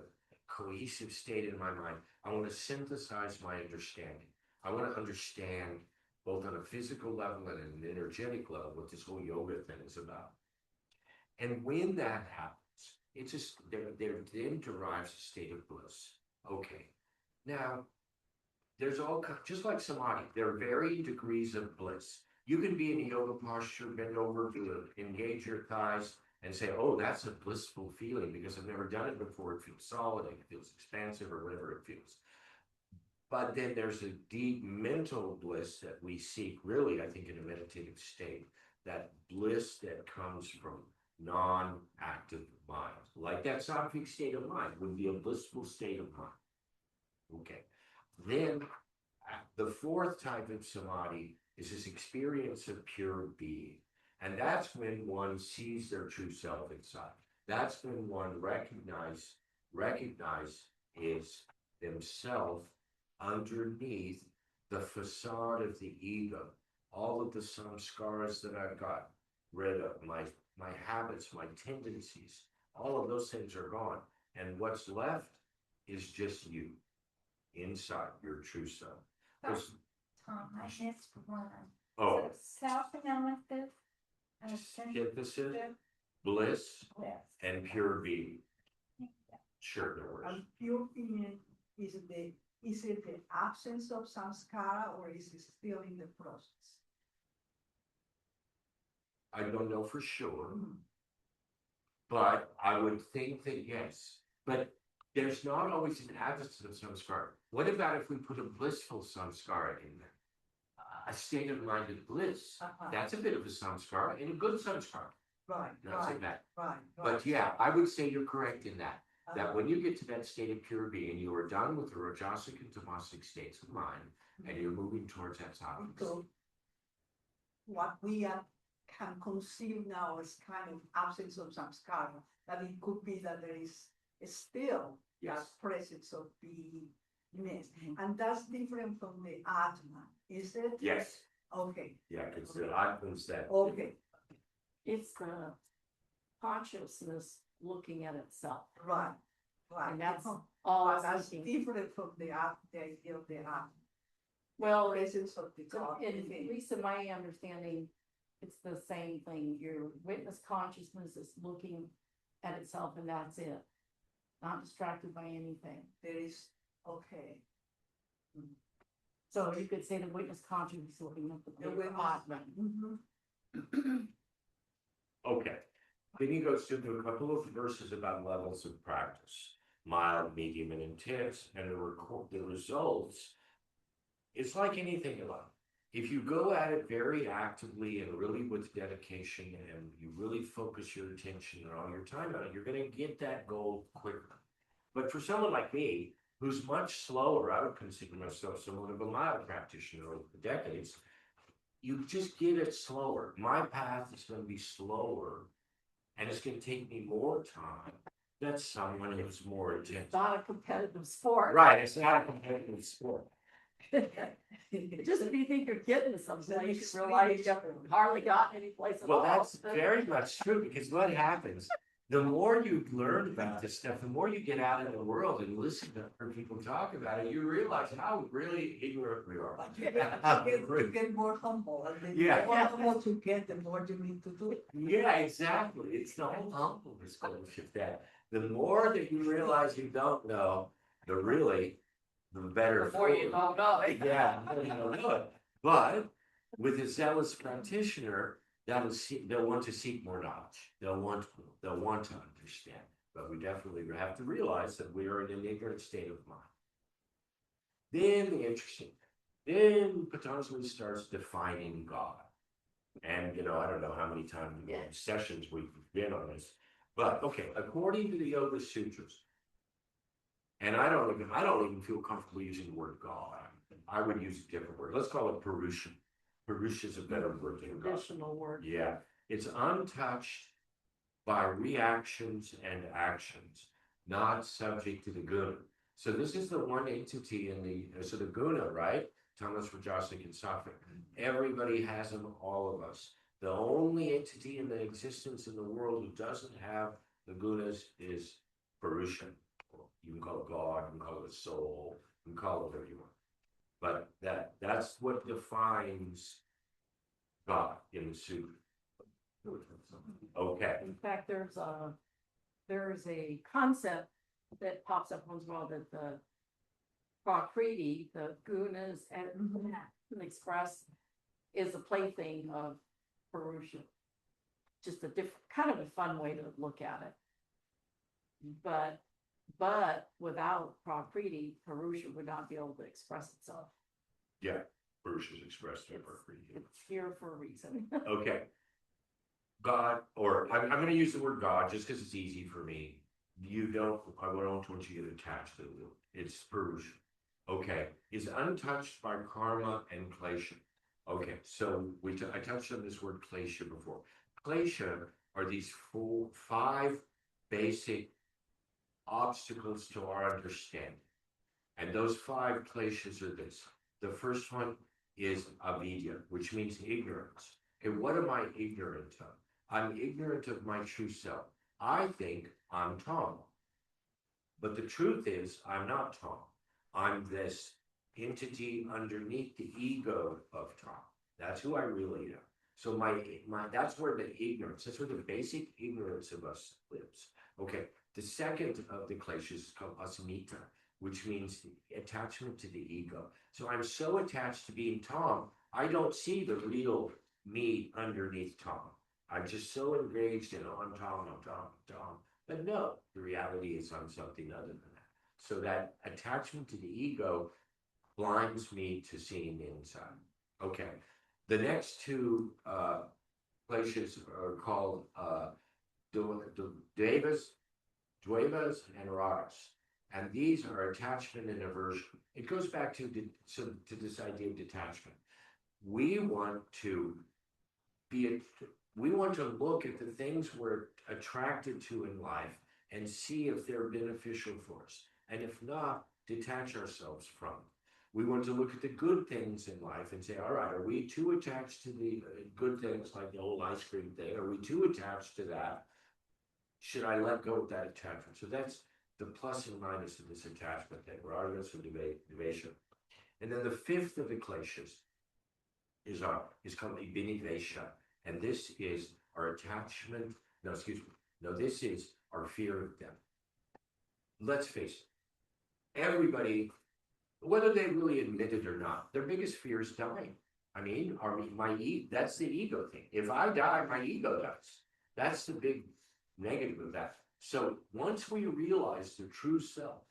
cohesive state in my mind, I want to synthesize my understanding. I want to understand both on a physical level and an energetic level what this whole yoga thing is about. And when that happens, it's just there then derives a state of bliss. Okay, now there's all just like samadhi, there are varying degrees of bliss. You can be in a yoga posture, bend over to engage your thighs, and say, "Oh, that's a blissful feeling because I've never done it before. It feels solid, it feels expansive, or whatever it feels." But then there's a deep mental bliss that we seek, really, I think, in a meditative state. That bliss that comes from non-active mind, like that sattvic state of mind would be a blissful state of mind. Okay, then the 4th type of samadhi is this experience of pure being, and that's when one sees their true self inside. That's when one recognize is themselves underneath the facade of the ego. All of the samskaras that I've got rid of, my habits, my tendencies, all of those things are gone. And what's left is just you inside, your true self. Tom, I missed one. Oh, So self-analysis, synthesis, bliss, bliss. and pure being. Sure, no worries. And pure being is it the absence of samskara, or is it still in the process? I don't know for sure, but I would think that yes. But there's not always an absence of samskara. What about if we put a blissful samskara in there? A state of mind of bliss. That's a bit of a samskara, and a good samskara. Right, Not so bad. right. But yeah, I would say you're correct in that. That when you get to that state of pure being, you are done with the rajasic and tamasic states of mind, and you're moving towards that sattvic. So what we can conceive now as kind of absence of samskara, that it could be that there is still Yes. that presence of beingness, and that's different from the atma, is it? Yes. Okay, Yeah, it's the Atman's that. okay, It's the consciousness looking at itself, right. and that's all. But I was that's thinking. different from the idea of the atma, Well, presence of the God. at least in my understanding, it's the same thing. Your witness consciousness is looking at itself, and that's it. Not distracted by anything. There is, okay. So you could say the witness consciousness is looking at the The witness- Atman. Okay. Then he goes into a couple of verses about levels of practice: mild, medium, and intense. And the results, it's like anything in life. If you go at it very actively and really with dedication, and you really focus your attention and all your time on it, you're going to get that goal quicker. But for someone like me, who's much slower. I would consider myself somewhat of a mild practitioner over the decades. You just get it slower. My path is going to be slower, and it's going to take me more time. That's someone who's more intense. It's not a competitive sport. Right, it's not a competitive sport. Just if you think you're getting someplace, you realize you haven't hardly got any place at all. Well, that's very much true, because what happens, the more you learn about this stuff, the more you get out in the world and listen to other people talk about it, you realize how really ignorant we are. You get more humble, and then Yeah. the more humble you get, the more you need to do. Yeah, exactly. It's the whole humbleness bullshit that the more that you realize you don't know, the better. Before you don't know it. Yeah, you don't know it. But with a zealous practitioner, they'll want to seek more knowledge. They'll want to understand. But we definitely have to realize that we are in an ignorant state of mind. Then Patanjali starts defining God. And I don't know how many times sessions we've been on this, but okay, according to the Yoga Sutras, and I don't even feel comfortable using the word God. I would use a different word. Let's call it Purusha. Purusha is a better word than God. Additional word. Yeah, it's untouched by reactions and actions, not subject to the guna. So this is the one entity in the guna, right? Tamas, Rajasic, and Sattvic. Everybody has them, all of us. The only entity in the existence in the world who doesn't have the gunas is Purusha. You can call it God, you can call it soul, you can call it whatever you want. But that's what defines God in the Sutra. Okay. In fact, there's a concept that pops up once in a while that the Prakriti, the gunas and express is a plaything of Purusha. Just a kind of a fun way to look at it. But without Prakriti, Purusha would not be able to express itself. Yeah, Purusha is expressed in Prakriti. It's here for a reason. Okay. God, or I'm going to use the word God just because it's easy for me. I don't want you to get attached to it. It's Purusha. Okay. Is untouched by karma and klesha. Okay. So I touched on this word klesha before. Klesha are these 5 basic obstacles to our understanding. And those 5 kleshas are this. The first one is avidya, which means ignorance. Okay, what am I ignorant of? I'm ignorant of my true self. I think I'm Tom. But the truth is, I'm not Tom. I'm this entity underneath the ego of Tom. That's who I really am. So that's where the ignorance, that's where the basic ignorance of us lives. Okay, the second of the kleshas is called asmita, which means the attachment to the ego. So I'm so attached to being Tom, I don't see the real me underneath Tom. I'm just so engaged in I'm Tom. But no, the reality is I'm something other than that. So that attachment to the ego blinds me to seeing the inside. Okay. The next 2 places are called Devas and Ragas. And these are attachment and aversion. It goes back to this idea of detachment. We want to look at the things we're attracted to in life and see if they're beneficial for us. And if not, detach ourselves from them. We want to look at the good things in life and say, all right, are we too attached to the good things like the old ice cream thing? Are we too attached to that? Should I let go of that attachment? So that's the plus and minus of this attachment thing, ragas or devasha. And then the 5th of the kleshas is called Ibinivesha. And this is our attachment. This is our fear of death. Let's face it, everybody, whether they really admit it or not, their biggest fear is dying. I mean, that's the ego thing. If I die, my ego dies. That's the big negative of that. So once we realize the true self,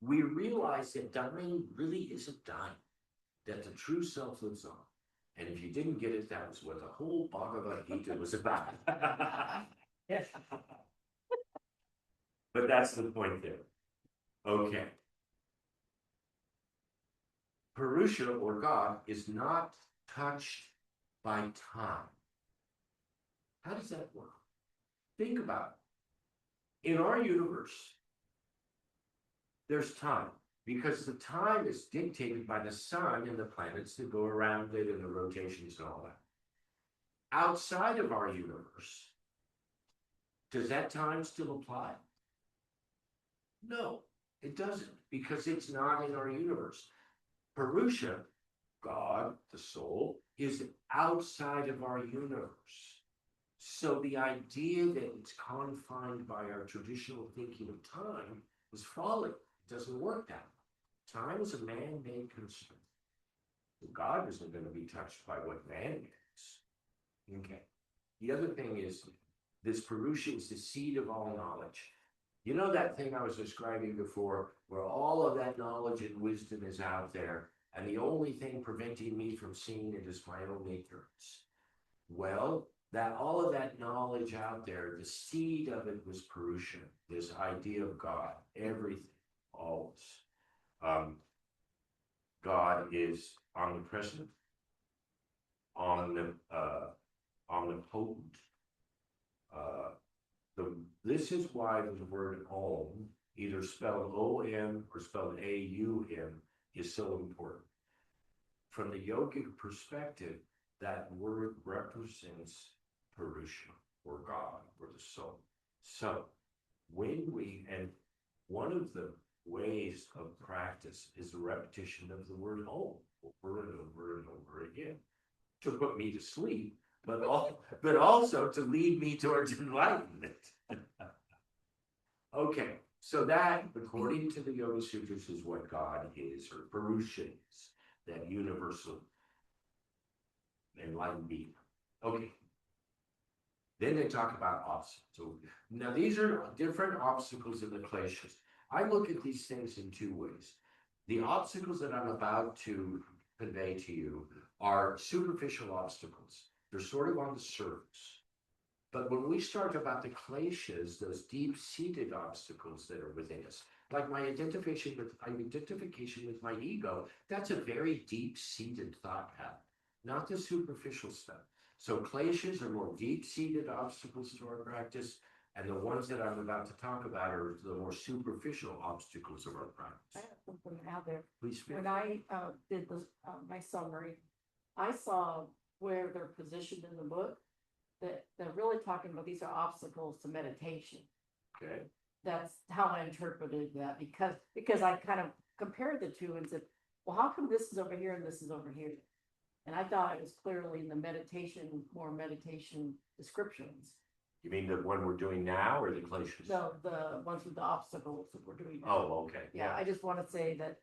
we realize that dying really isn't dying, that the true self lives on. And if you didn't get it, that was what the whole Bhagavad Gita was about. But that's the point there. Okay. Purusha or God is not touched by time. How does that work? Think about it. In our universe, there's time because the time is dictated by the sun and the planets that go around it and the rotations and all that. Outside of our universe, does that time still apply? No, it doesn't, because it's not in our universe. Purusha, God, the soul, is outside of our universe. So the idea that it's confined by our traditional thinking of time is folly. It doesn't work that way. Time is a man-made concept. God isn't going to be touched by what man makes. Okay. The other thing is, this Purusha is the seed of all knowledge. You know that thing I was describing before, where all of that knowledge and wisdom is out there, and the only thing preventing me from seeing it is my own ignorance. Well, that all of that knowledge out there, the seed of it was Purusha, this idea of God, everything, always. God is omnipresent, omnipotent. This is why the word Om, either spelled O-M or spelled A-U-M, is so important. From the yogic perspective, that word represents Purusha, or God, or the soul. So, and one of the ways of practice is the repetition of the word Om, over and over and over again, to put me to sleep, but also to lead me towards enlightenment. Okay, so that, according to the Yoga Sutras, is what God is, or Purusha is, that universal enlightened being. Okay. Then they talk about obstacles. Now, these are different obstacles in the kleshas. I look at these things in two ways. The obstacles that I'm about to convey to you are superficial obstacles. They're sort of on the surface. But when we start about the kleshas, those deep-seated obstacles that are within us, like my identification with my ego, that's a very deep-seated thought pattern, not the superficial stuff. So kleshas are more deep-seated obstacles to our practice, and the ones that I'm about to talk about are the more superficial obstacles of our I practice. have something out there. Please speak. When I did my summary, I saw where they're positioned in the book, that they're really talking about these are obstacles to meditation. Okay. That's how I interpreted that, because I kind of compared the two and said, well, how come this is over here and this is over here? And I thought it was clearly in the more meditation descriptions. You mean the one we're doing now, or the kleshas? No, the ones with the obstacles that we're doing. now. Oh, okay. Yeah, I just want to say that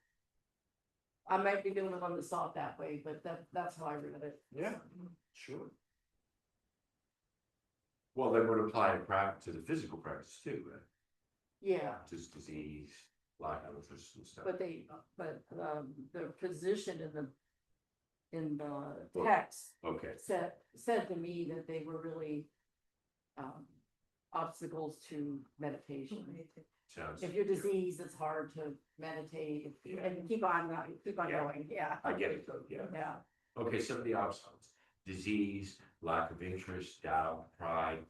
I might be the only one that saw it that way, but that's how I read it. Yeah. Sure. Well, that would apply to the physical practice too, right? Yeah, Just disease, lack of interest and stuff. but the position in the text Okay, said to me that they were really obstacles to meditation. sounds, If you're diseased, it's hard to meditate and keep on Yeah. going. Yeah, I get it though, yeah. yeah. Okay, some of the obstacles, disease, lack of interest, doubt, pride,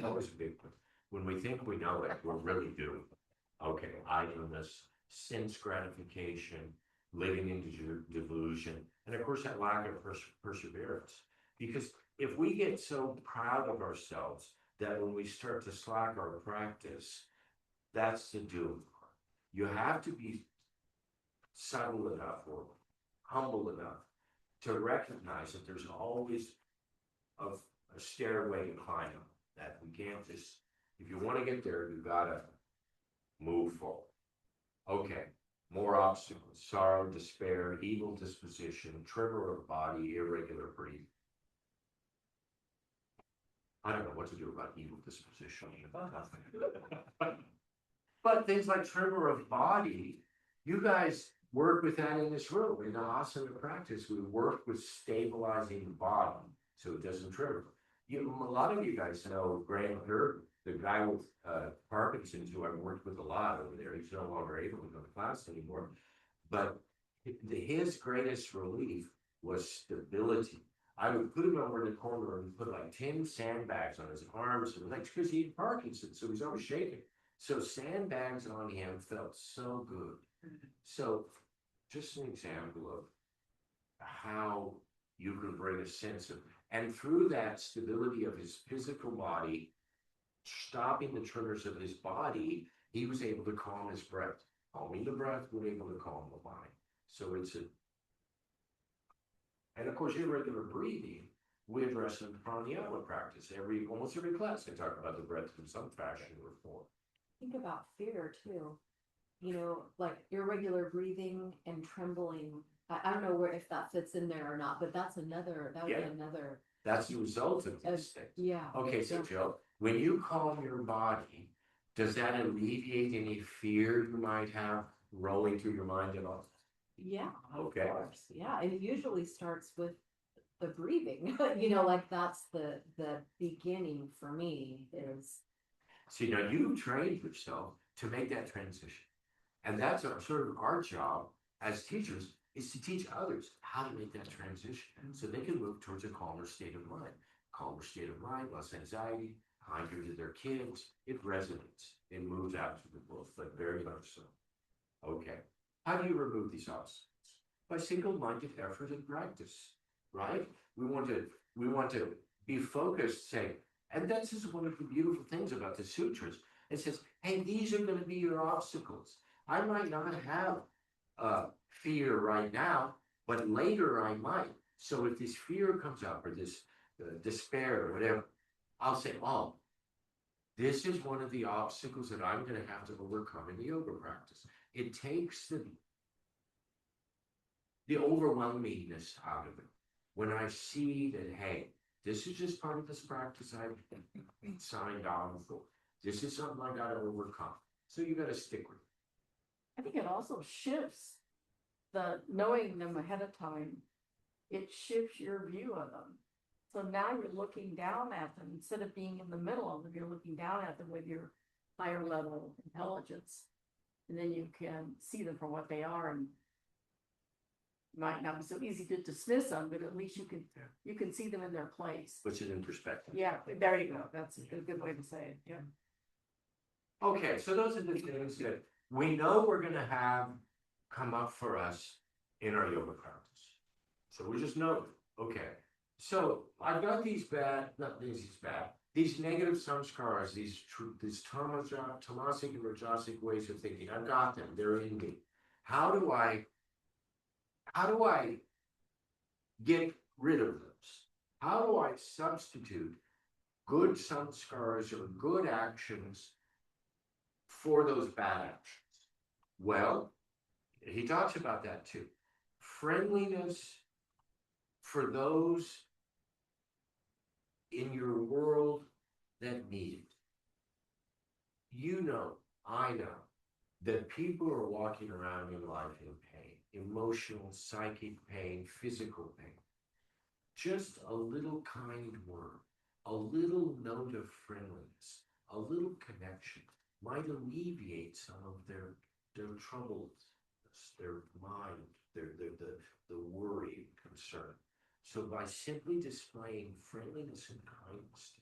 always a big one. When we think we know it, we're really doing it. Okay, idleness, sense gratification, living into delusion, and of course that lack of perseverance. Because if we get so proud of ourselves that when we start to slack our practice, that's the doom. You have to be subtle enough or humble enough to recognize that there's always a stairway to climb up, that we can't just, if you want to get there, you gotta move forward. Okay, more obstacles, sorrow, despair, evil disposition, tremor of body, irregular breathing. I don't know what to do about evil disposition. But things like tremor of body, you guys work with that in this room. In the asana practice, we work with stabilizing the body so it doesn't tremor. A lot of you guys know Graham Hurd, the guy with Parkinson's, who I've worked with a lot over there. He's no longer able to go to class anymore. But his greatest relief was stability. I would put him over in the corner and put like 10 sandbags on his arms and legs because he had Parkinson's, so he's always shaking. So sandbags on him felt so good. So just an example of how you can bring a sense of, and through that stability of his physical body, stopping the triggers of his body, he was able to calm his breath. Calming the breath, we're able to calm the mind. So it's a, and of course, irregular breathing, we address in pranayama practice. Almost every class, I talk about the breath in some fashion or form. Think about fear too. You know, like irregular breathing and trembling. I don't know where if that fits in there or not, but that would be Yeah. another. That's the result of these things. Yeah. Okay, so Yeah. Joe, when you calm your body, does that alleviate any fear you might have rolling through your mind at all? Yeah. Okay. Of course. Yeah. And it usually starts with the breathing. You know, like that's the beginning for me is See, now you've trained yourself to make that transition. And that's sort of our job as teachers is to teach others how to make that transition so they can move towards a calmer state of mind. Calmer state of mind, less anxiety, kinder to their kids. It resonates. It moves out to the world, but very much so. Okay. How do you remove these obstacles? By single-minded effort and practice, right? We want to be focused, say, and that's just one of the beautiful things about the sutras. It says, hey, these are going to be your obstacles. I might not have fear right now, but later I might. So if this fear comes up or this despair or whatever, I'll say, oh, this is one of the obstacles that I'm going to have to overcome in the yoga practice. It takes the overwhelmingness out of it. When I see that, hey, this is just part of this practice I've signed on for. This is something I got to overcome. So you got to stick with it. I think it also shifts the knowing them ahead of time. It shifts your view of them. So now you're looking down at them instead of being in the middle of them, you're looking down at them with your higher level intelligence. And then you can see them for what they are and might not be so easy to dismiss them, but at least you can see them in their place. Puts it in perspective. Yeah, there you go. That's a good way to say it. Yeah. Okay, so those are the things that we know we're going to have come up for us in our yoga practice. So we just know it. Okay. So I've got these these negative samskaras, these tamasic and rajasic ways of thinking. I've got them. They're in me. How do I get rid of those? How do I substitute good samskaras or good actions for those bad actions? Well, he talks about that too. Friendliness for those in your world that need it. You know, I know that people are walking around in life in pain, emotional, psychic pain, physical pain. Just a little kind word, a little note of friendliness, a little connection might alleviate some of their troubles, their mind, the worry and concern. So by simply displaying friendliness and kindness,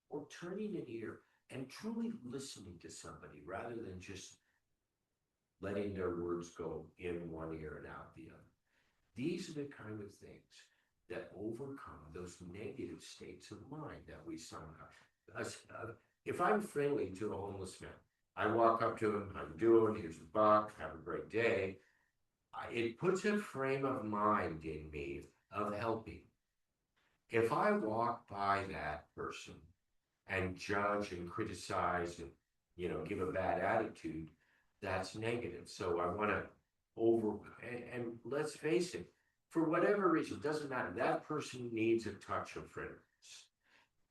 or turning an ear and truly listening to somebody rather than just letting their words go in one ear and out the other. These are the kind of things that overcome those negative states of mind that we sometimes. If I'm friendly to a homeless man, I walk up to him, I'm doing, here's a buck, have a great day. It puts a frame of mind in me of helping. If I walk by that person and judge and criticize and, give a bad attitude, that's negative. So I want to and let's face it, for whatever reason, it doesn't matter. That person needs a touch of friendliness.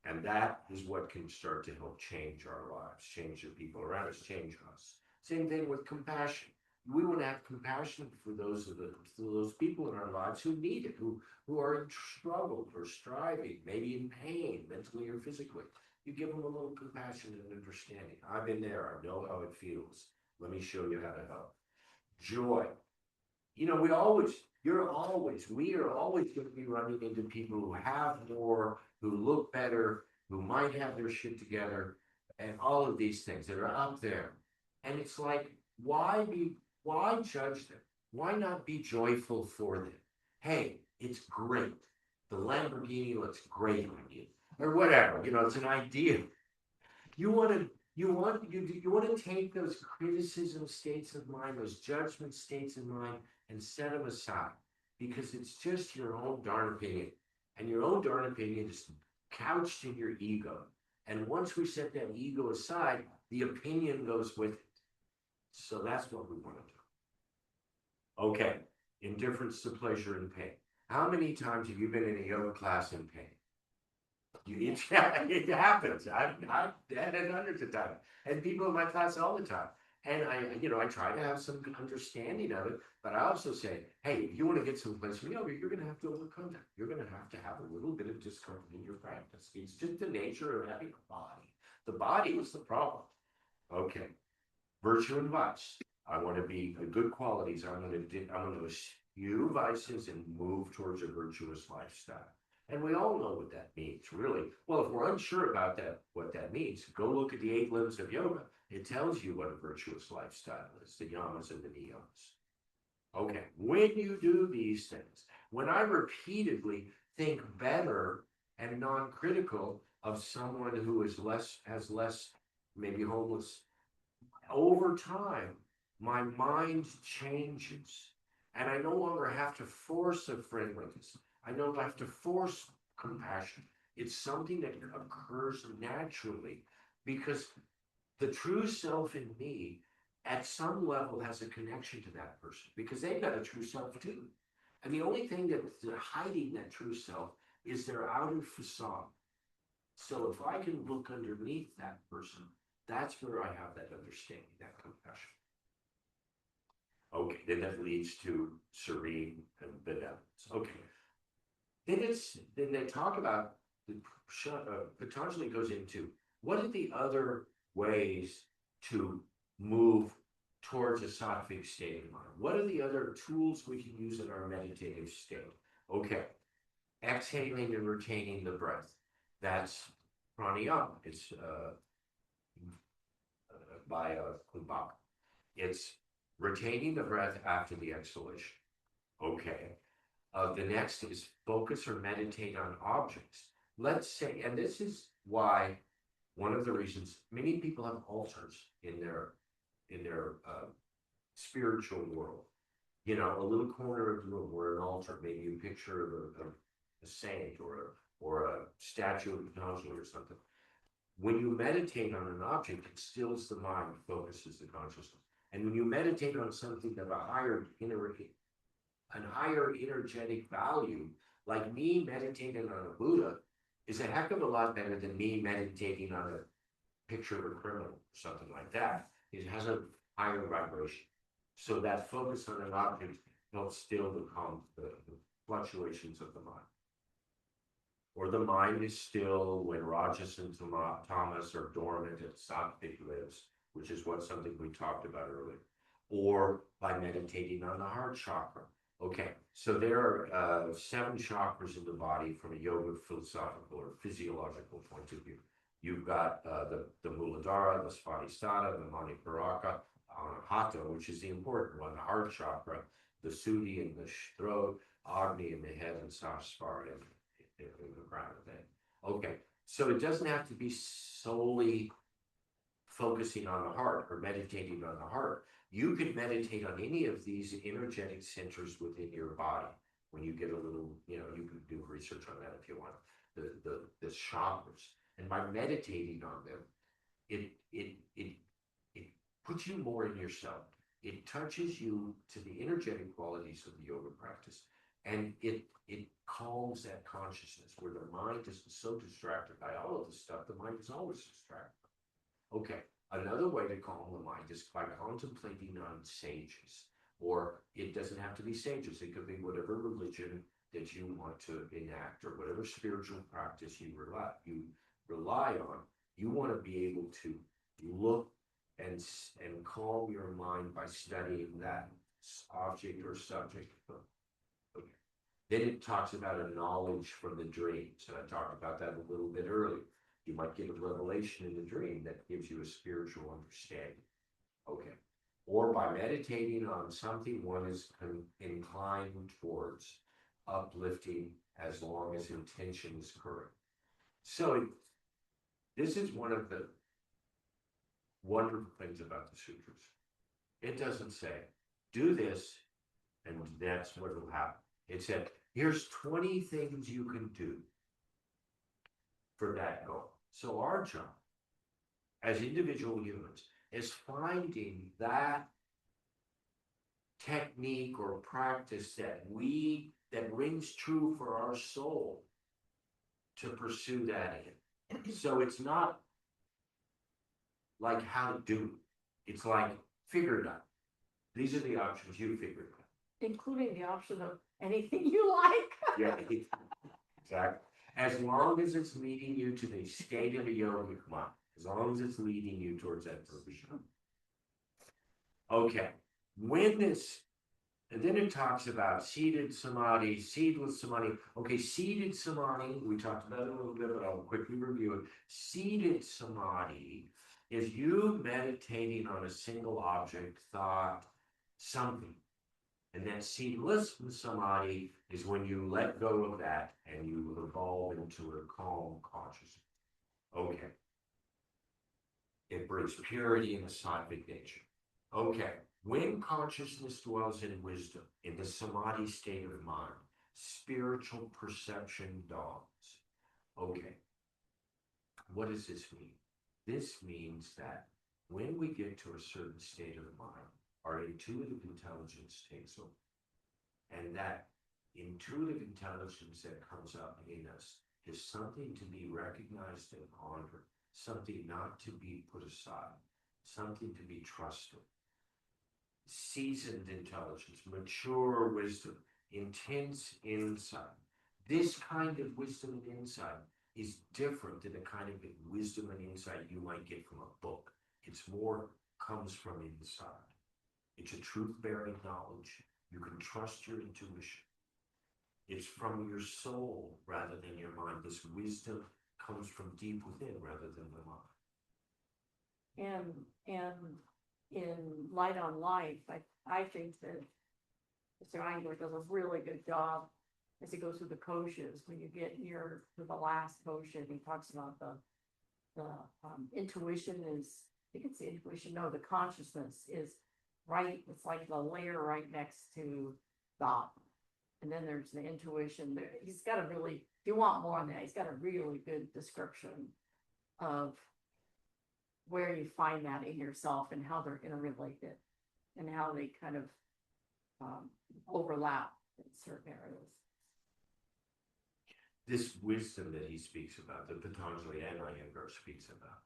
And that is what can start to help change our lives, change the people around us, change us. Same thing with compassion. We want to have compassion for those people in our lives who need it, who are in struggle or striving, maybe in pain, mentally or physically. You give them a little compassion and understanding. I've been there. I know how it feels. Let me show you how to help. Joy. we are always going to be running into people who have more, who look better, who might have their shit together, and all of these things that are up there. And it's like, why judge them? Why not be joyful for them? Hey, it's great. The Lamborghini looks great on you, or whatever. It's an idea. You want to take those criticism states of mind, those judgment states of mind, and set them aside because it's just your own darn opinion, and your own darn opinion is couched in your ego. And once we set that ego aside, the opinion goes with it. So that's what we want to do. Okay, indifference to pleasure and pain. How many times have you been in a yoga class in pain? It happens. I've had it hundreds of times, and people in my class all the time. And I try to have some understanding of it, but I also say, hey, if you want to get some pleasure from yoga, you're going to have to overcome that. You're going to have a little bit of discomfort in your practice. It's just the nature of having a body. The body is the problem. Okay, virtue and vice. I want to be the good qualities. I'm going to eschew vices and move towards a virtuous lifestyle. And we all know what that means, really. Well, if we're unsure about that, what that means, go look at the 8 limbs of yoga. It tells you what a virtuous lifestyle is, the yamas and the niyamas. Okay, when you do these things, when I repeatedly think better and non-critical of someone who is has less, maybe homeless, over time, my mind changes. And I no longer have to force a friendliness. I don't have to force compassion. It's something that occurs naturally because the true self in me at some level has a connection to that person because they've got a true self too. And the only thing that's hiding that true self is their outer facade. So if I can look underneath that person, that's where I have that understanding, that compassion. Okay, then that leads to serene and benevolence. Okay. Then they talk about Patanjali goes into what are the other ways to move towards a sattvic state of mind? What are the other tools we can use in our meditative state? Okay, exhaling and retaining the breath. That's pranayama. It's by Kumbhaka. It's retaining the breath after the exhalation. Okay. The next is focus or meditate on objects. Let's say, and this is why one of the reasons many people have altars in their spiritual world. A little corner of the room where an altar, maybe a picture of a saint or a statue of Patanjali or something. When you meditate on an object, it stills the mind, focuses the consciousness. And when you meditate on something of a higher energetic value, like me meditating on a Buddha, is a heck of a lot better than me meditating on a picture of a criminal or something like that. It has a higher vibration. So that focus on an object helps still the fluctuations of the mind. Or the mind is still when Rajas and Tamas are dormant and Sattvic lives, which is something we talked about earlier. Or by meditating on the heart chakra. Okay, so there are 7 chakras in the body from a yoga, philosophical, or physiological point of view. You've got the Muladhara, the Svadhisthana, the Manikaraka, Anahata, which is the important one, the heart chakra, the Suddhi in the throat, Agni in the head, and Sahasrara in the crown of the head. Okay, so it doesn't have to be solely focusing on the heart or meditating on the heart. You can meditate on any of these energetic centers within your body. When you get a little, you can do research on that if you want. The chakras, and by meditating on them, it puts you more in yourself. It touches you to the energetic qualities of the yoga practice, and it calms that consciousness where the mind is so distracted by all of this stuff. The mind is always distracted. Okay. Another way to calm the mind is by contemplating on sages, or it doesn't have to be sages. It could be whatever religion that you want to enact, or whatever spiritual practice you rely on. You want to be able to look and calm your mind by studying that. object or subject. Okay. Then it talks about a knowledge from the dreams, and I talked about that a little bit earlier. You might get a revelation in the dream that gives you a spiritual understanding. Okay. Or by meditating on something one is inclined towards uplifting as long as intention is correct. So this is one of the wonderful things about the sutras. It doesn't say, do this, and that's what will happen. It said, here's 20 things you can do for that goal. So our job as individual humans is finding that technique or practice that rings true for our soul to pursue that in. So it's not like how to do it. It's like figure it out. These are the options you figure out. Including the option of anything you like. Yeah, exactly. As long as it's leading you to the state of a yogic mind, as long as it's leading you towards that purpose. Okay, when this, and then it talks about seated samadhi, seedless samadhi. Okay, seated samadhi, we talked about it a little bit, but I'll quickly review it. Seated samadhi is you meditating on a single object, thought, something. And then seedless samadhi is when you let go of that and you evolve into a calm consciousness. Okay. It brings purity in the sattvic nature. Okay. When consciousness dwells in wisdom, in the samadhi state of mind, spiritual perception dawns. Okay. What does this mean? This means that when we get to a certain state of mind, our intuitive intelligence takes over. And that intuitive intelligence that comes up in us is something to be recognized and honored, something not to be put aside, something to be trusted. Seasoned intelligence, mature wisdom, intense insight. This kind of wisdom and insight is different than the kind of wisdom and insight you might get from a book. It's more comes from inside. It's a truth-bearing knowledge. You can trust your intuition. It's from your soul rather than your mind. This wisdom comes from deep within rather than the mind. And in Light on Life, I think that Mr. Eingler does a really good job as he goes through the koshas. When you get near to the last kosha, he talks about the intuition is, I think it's the intuition, no, the consciousness is right, it's like the layer right next to thought. And then there's the intuition. He's got a really, if you want more on that, he's got a really good description of where you find that in yourself and how they're interrelated and how they kind of overlap in certain areas. This wisdom that he speaks about, that Patanjali and Iyengar speaks about,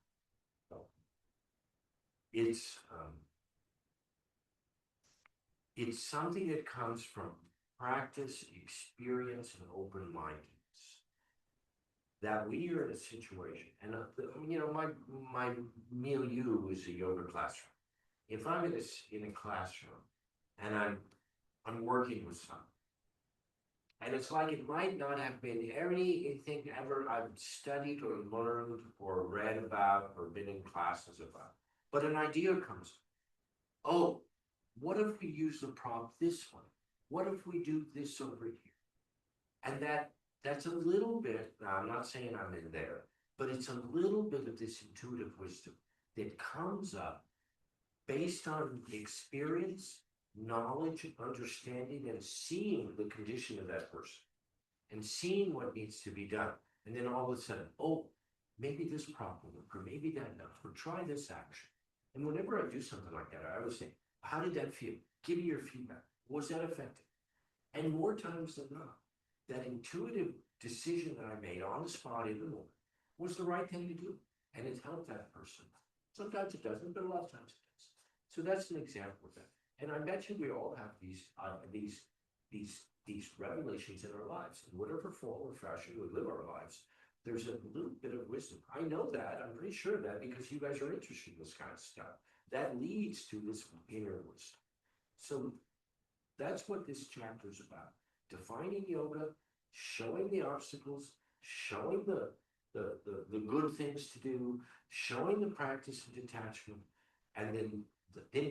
it's something that comes from practice, experience, and open-mindedness. That we are in a situation, and my milieu is a yoga classroom. If I'm in a classroom and I'm working with someone, and it's like it might not have been anything ever I've studied or learned or read about or been in classes about, but an idea comes. Oh, what if we use the prompt this way? What if we do this over here? And that's a little bit, now I'm not saying I'm in there, but it's a little bit of this intuitive wisdom that comes up based on experience, knowledge, understanding, and seeing the condition of that person and seeing what needs to be done. And then all of a sudden, oh, maybe this problem, or maybe that, or try this action. And whenever I do something like that, I always say, how did that feel? Give me your feedback. Was that effective? And more times than not, that intuitive decision that I made on the spot in the moment was the right thing to do. And it helped that person. Sometimes it doesn't, but a lot of times it does. So that's an example of that. And I bet you we all have these revelations in our lives. In whatever form or fashion we live our lives, there's a little bit of wisdom. I know that. I'm pretty sure of that because you guys are interested in this kind of stuff. That leads to this inner wisdom. So That's what this chapter is about. Defining yoga, showing the obstacles, showing the good things to do, showing the practice of detachment, and then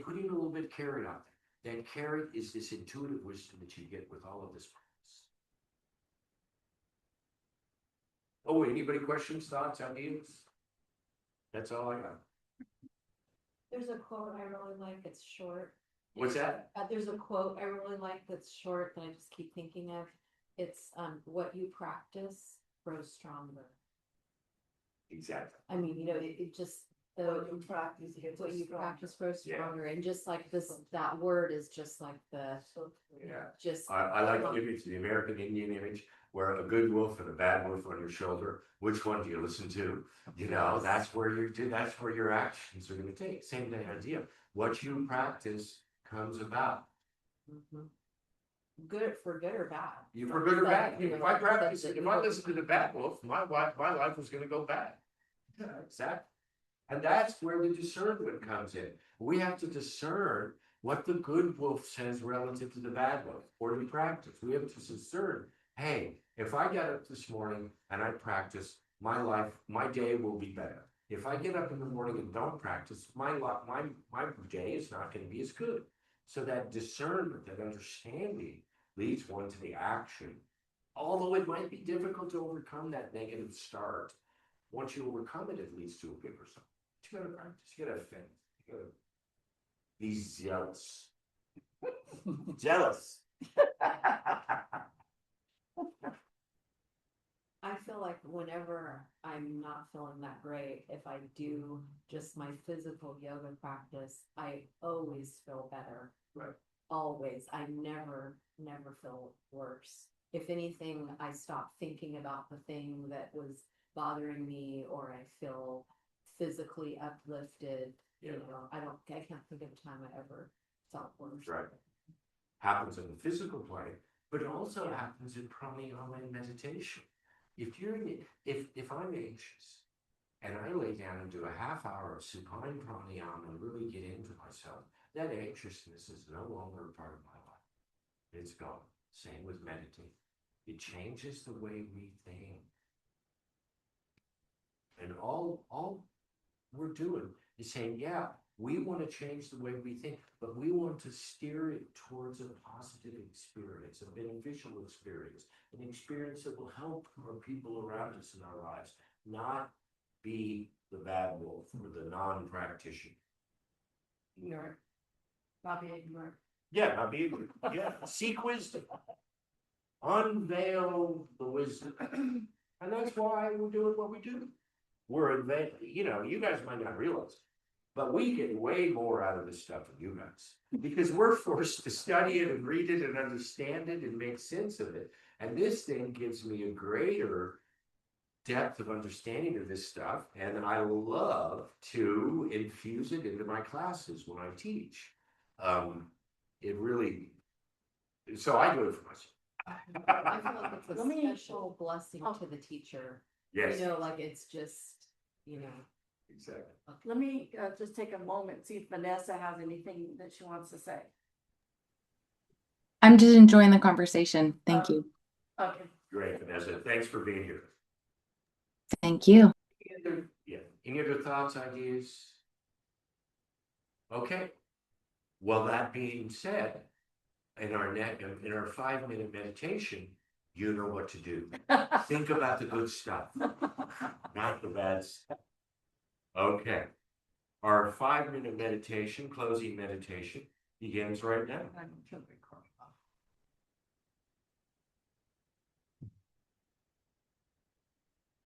putting a little bit of carrot out there. That carrot is this intuitive wisdom that you get with all of this practice. Oh, anybody questions, thoughts, ideas? That's all I got. There's a quote I really like, it's short. What's that? There's a quote I really like that's short that I just keep thinking of. It's what you practice grows stronger. Exactly. I mean, it just What you practice gets what you stronger. practice grows Yeah. stronger, and just like this, that word is just like the So true. Yeah. just. I like the image, the American Indian image, where a good wolf and a bad wolf on your shoulder. Which one do you listen to? You know, that's where that's where your actions are going to take. Same idea. What you practice comes about. Mhm. Good for good or bad. You for good or bad. You know, If I practice, that's if I listen to the bad wolf, my life was going to go bad. Yeah, exactly. And that's where the discernment comes in. We have to discern what the good wolf says relative to the bad wolf, or to practice. We have to discern, hey, if I get up this morning and I practice, my day will be better. If I get up in the morning and don't practice, my day is not going to be as good. So that discernment, that understanding leads one to the action. Although it might be difficult to overcome that negative start, once you overcome it, it leads to a good result. You gotta practice, you gotta have faith, you gotta be zealous. Jealous. I feel like whenever I'm not feeling that great, if I do just my physical yoga practice, I always feel better. Right. Always. I never feel worse. If anything, I stop thinking about the thing that was bothering me, or I feel physically uplifted. Yeah. I can't think of a time I ever felt worse. Right. Happens in the physical plane, but it also happens in pranayama and meditation. If I'm anxious and I lay down and do a half hour of supine pranayama and really get into myself, that anxiousness is no longer a part of my life. It's gone. Same with meditating. It changes the way we think. And all we're doing is saying, yeah, we want to change the way we think, but we want to steer it towards a positive experience, a beneficial experience, an experience that will help our people around us in our lives, not be the bad wolf or the non-practitioner. Ignorant. Not be ignorant. Yeah, not be ignorant. Yeah, seek wisdom. Unveil the wisdom. And that's why we're doing what we do. We're advanced, you guys might not realize it, but we get way more out of this stuff than you guys, because we're forced to study it and read it and understand it and make sense of it. And this thing gives me a greater depth of understanding of this stuff, and I love to infuse it into my classes when I teach. It really, so I do it for myself. I feel like it's a Let me- special blessing to the teacher. Yes, Like it's just, exactly. Let me just take a moment, see if Vanessa has anything that she wants to say. I'm just enjoying the conversation. Thank you. Okay. Great, Vanessa. Thanks for being here. Thank you. Any other thoughts, ideas? Okay. Well, that being said, in our 5-minute meditation, you know what to do. Think about the good stuff, not the bad stuff. Okay. Our 5-minute meditation, closing meditation, begins right now.